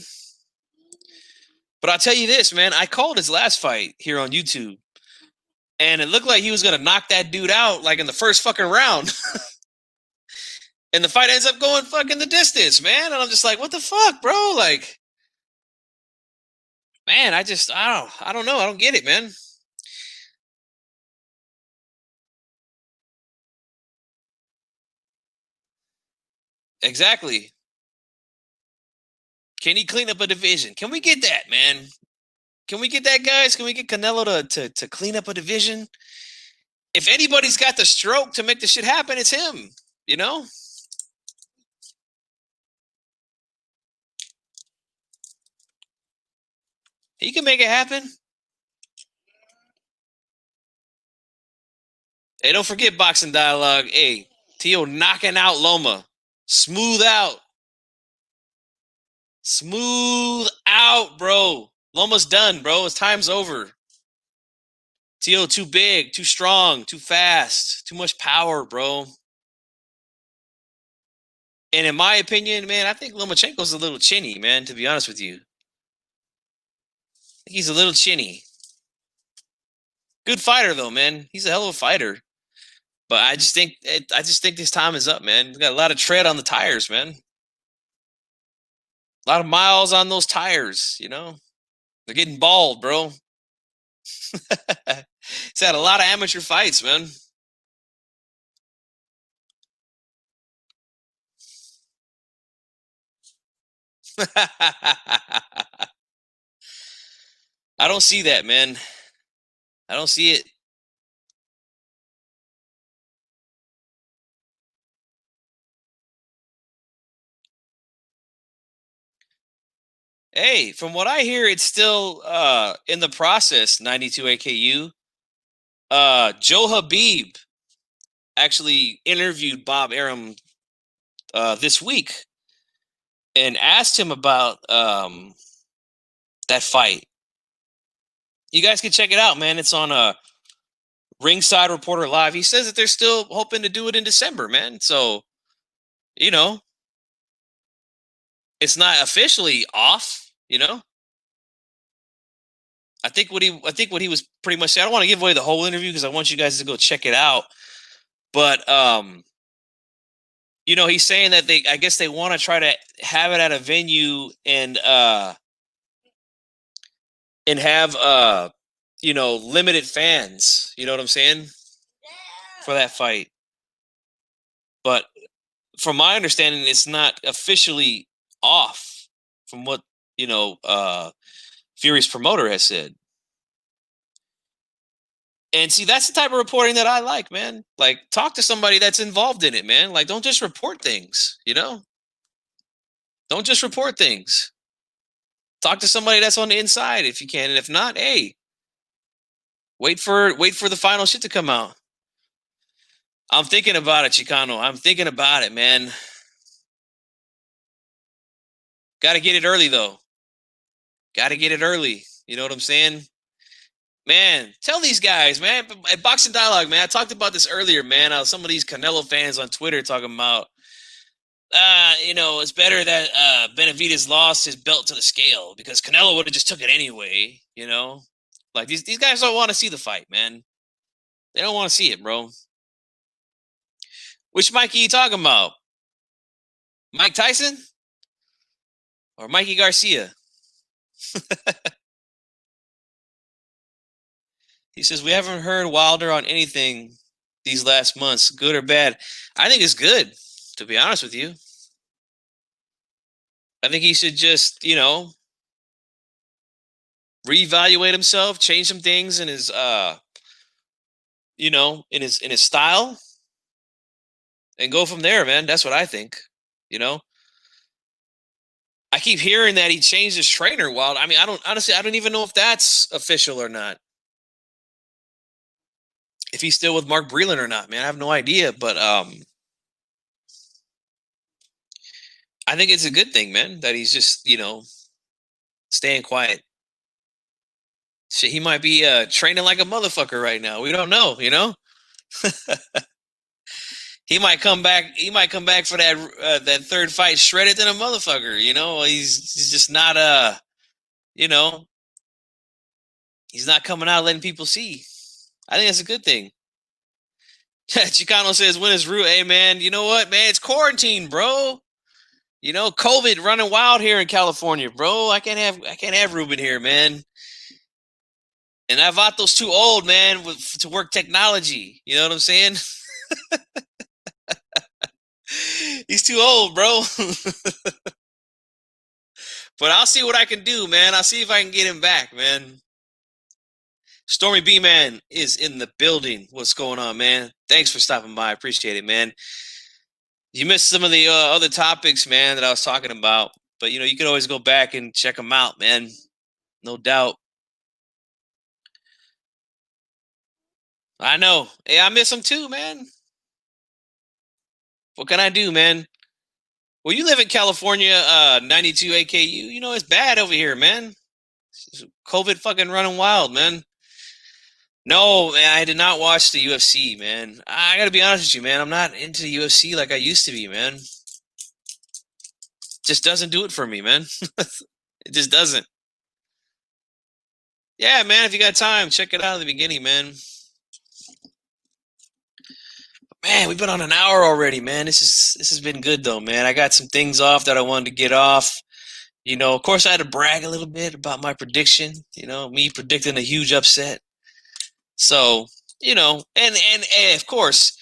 But I'll tell you this, man. I called his last fight here on YouTube, and it looked like he was gonna knock that dude out like in the first fucking round. And the fight ends up going fucking the distance, man. And I'm just like, what the fuck, bro? Like, man, I don't know. I don't get it, man. Exactly. Can he clean up a division? Can we get that, man? Can we get that, guys? Can we get Canelo to clean up a division? If anybody's got the stroke to make the shit happen, it's him, He can make it happen. Hey, don't forget boxing dialogue. Hey, Tio knocking out Loma. Smooth out. Smooth out, bro. Loma's done, bro. His time's over. T.O. too big, too strong, too fast, too much power, bro. And in my opinion, man, I think Lomachenko's a little chinny, man, to be honest with you. I think he's a little chinny. Good fighter, though, man. He's a hell of a fighter. But I just think this time is up, man. Got a lot of tread on the tires, man. A lot of miles on those tires, you know. They're getting bald, bro. He's had a lot of amateur fights, man. I don't see that, man. I don't see it. Hey, from what I hear, it's still in the process, 92 AKU. Joe Habib actually interviewed Bob Arum this week and asked him about that fight. You guys can check it out, man. It's on Ringside Reporter Live. He says that they're still hoping to do it in December, man. So, you know, it's not officially off, you know. I think what he was pretty much saying. I don't want to give away the whole interview because I want you guys to go check it out. But you know, he's saying that I guess they want to try to have it at a venue and have you know, limited fans. You know what I'm saying? For that fight. But from my understanding, it's not officially off from what, you know, Fury's promoter has said. And see, that's the type of reporting that I like, man. Like, talk to somebody that's involved in it, man. Like, don't just report things, you know? Don't just report things. Talk to somebody that's on the inside if you can. And if not, hey, wait for the final shit to come out. I'm thinking about it, Chicano. I'm thinking about it, man. Got to get it early, though. Got to get it early. You know what I'm saying? Man, tell these guys, man. At Boxing Dialogue, man, I talked about this earlier, man. Some of these Canelo fans on Twitter talking about, you know, it's better that Benavidez lost his belt to the scale because Canelo would have just took it anyway, you know? Like, these guys don't want to see the fight, man. They don't want to see it, bro. Which Mikey you talking about? Mike Tyson? Or Mikey Garcia? He says, we haven't heard Wilder on anything these last months, good or bad. I think it's good, to be honest with you. I think he should just, you know, reevaluate himself, change some things in his you know, in his style and go from there, man. That's what I think. You know? I keep hearing that he changed his trainer. Wild. I mean, I don't even know if that's official or not. If he's still with Mark Breland or not, man. I have no idea. But I think it's a good thing, man, that he's just, you know, staying quiet. Shit, he might be training like a motherfucker right now. We don't know, you know? He might come back. He might come back for that third fight shredded than a motherfucker. You know, he's just not you know, he's not coming out letting people see. I think that's a good thing. Chicano says, "When is Rue? Hey man, you know what, man? It's quarantine, bro. You know, COVID running wild here in California, bro. I can't have Ruben here, man. And Avato's too old, man, to work technology. You know what I'm saying? He's too old, bro. But I'll see what I can do, man. I'll see if I can get him back, man. Stormy B Man is in the building. What's going on, man? Thanks for stopping by. I appreciate it, man. You missed some of the other topics, man, that I was talking about. But, you know, you can always go back and check them out, man. No doubt. I know. Hey, I miss them too, man. What can I do, man? Well, you live in California, 92 AKU. You know, it's bad over here, man. COVID fucking running wild, man. No, man, I did not watch the UFC, man. I gotta be honest with you, man. I'm not into the UFC like I used to be, man. Just doesn't do it for me, man. It just doesn't. Yeah, man, if you got time, check it out at the beginning, man. Man, we've been on an hour already, man. This has been good though, man. I got some things off that I wanted to get off. Of course I had to brag a little bit about my prediction, me predicting a huge upset. So, and of course,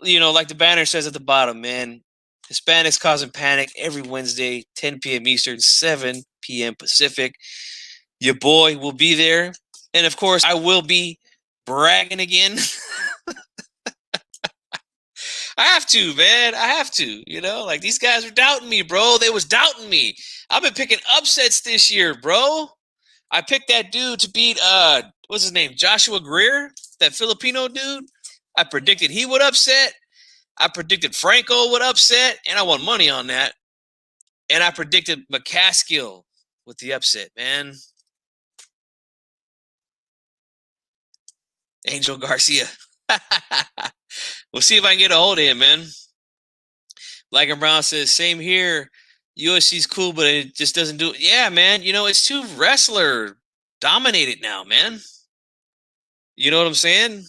like the banner says at the bottom, man, Hispanics causing panic every Wednesday, 10 p.m. Eastern, 7 p.m. Pacific. Your boy will be there. And of course, I will be bragging again. I have to, man. I have to. Like these guys were doubting me, bro. They was doubting me. I've been picking upsets this year, bro. I picked that dude to beat what's his name? Joshua Greer, that Filipino dude. I predicted he would upset. I predicted Franco would upset, and I won money on that. And I predicted McCaskill with the upset, man. Angel Garcia. We'll see if I can get a hold of him, man. Like and Brown says, same here. USC's cool, but it just doesn't do it. Yeah, man. It's too wrestler dominated now, man. You know what I'm saying?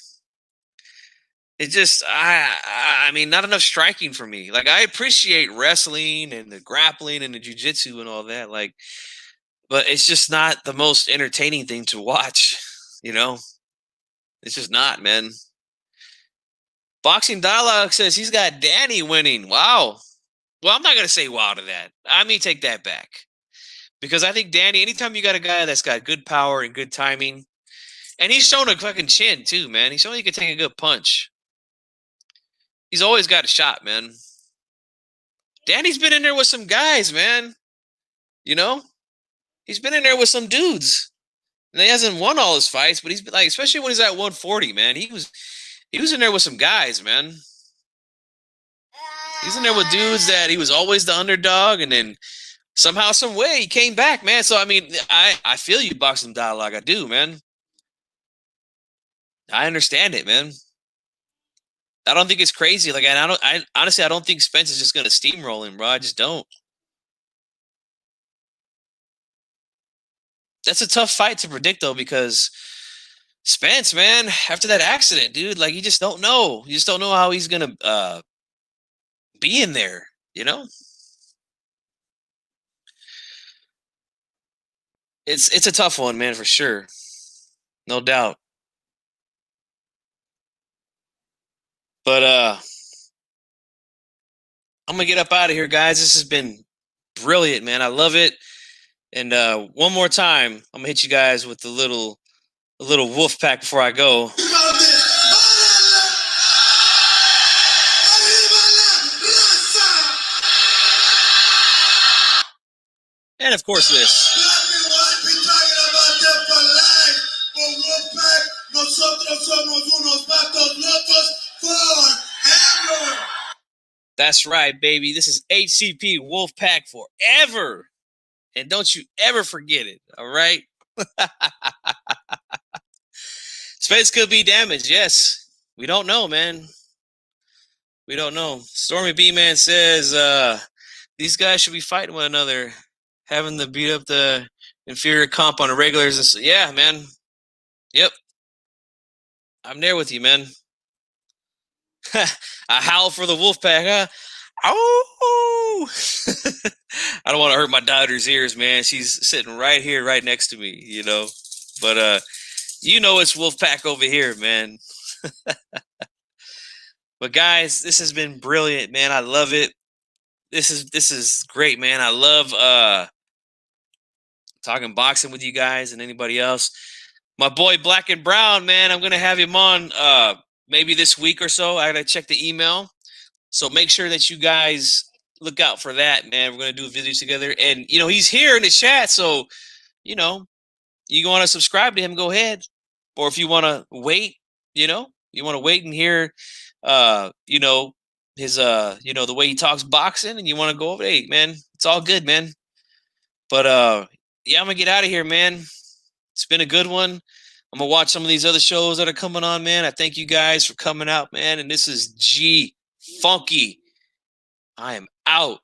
It just, I mean, not enough striking for me. Like, I appreciate wrestling and the grappling and the jiu-jitsu and all that. Like, but it's just not the most entertaining thing to watch. It's just not, man. Boxing Dialogue says he's got Danny winning. Wow. Well, I'm not going to say wow to that. I mean, take that back. Because I think Danny, anytime you got a guy that's got good power and good timing, and he's shown a fucking chin too, man. He's shown he can take a good punch. He's always got a shot, man. Danny's been in there with some guys, man. He's been in there with some dudes. And he hasn't won all his fights, but he's like, especially when he's at 140, man. He was in there with some guys, man. He's in there with dudes that he was always the underdog, and then somehow, some way, he came back, man. So I mean, I feel you, Boxing Dialogue. I do, man. I understand it, man. I don't think it's crazy. Like, I honestly, I don't think Spence is just gonna steamroll him, bro. I just don't. That's a tough fight to predict, though, because Spence, man, after that accident, dude, like, you just don't know. You just don't know how he's gonna be in there. It's a tough one, man, for sure. No doubt. But I'm gonna get up out of here, guys. This has been brilliant, man. I love it. And one more time, I'm gonna hit you guys with a little wolf pack before I go. And of course this. That's right, baby. This is HCP Wolfpack forever. And don't you ever forget it, all right? Spence could be damaged, yes. We don't know, man. We don't know. Stormy B-Man says these guys should be fighting one another, having to beat up the inferior comp on the regulars. And so, yeah, man. Yep. I'm there with you, man. A howl for the Wolfpack, huh? Oh! I don't want to hurt my daughter's ears, man. She's sitting right here, right next to me, But it's Wolfpack over here, man. But guys, this has been brilliant, man. I love it. This is great, man. I love talking boxing with you guys and anybody else. My boy Black and Brown, man, I'm gonna have him on maybe this week or so. I gotta check the email. So make sure that you guys look out for that, man. We're going to do videos together. And, he's here in the chat. So, you want to subscribe to him, go ahead. Or if you want to wait, you want to wait and hear, his, the way he talks boxing, and you want to go over, hey, man, it's all good, man. But yeah, I'm gonna get out of here, man. It's been a good one. I'm gonna watch some of these other shows that are coming on, man. I thank you guys for coming out, man. And this is Gfunky. I am out.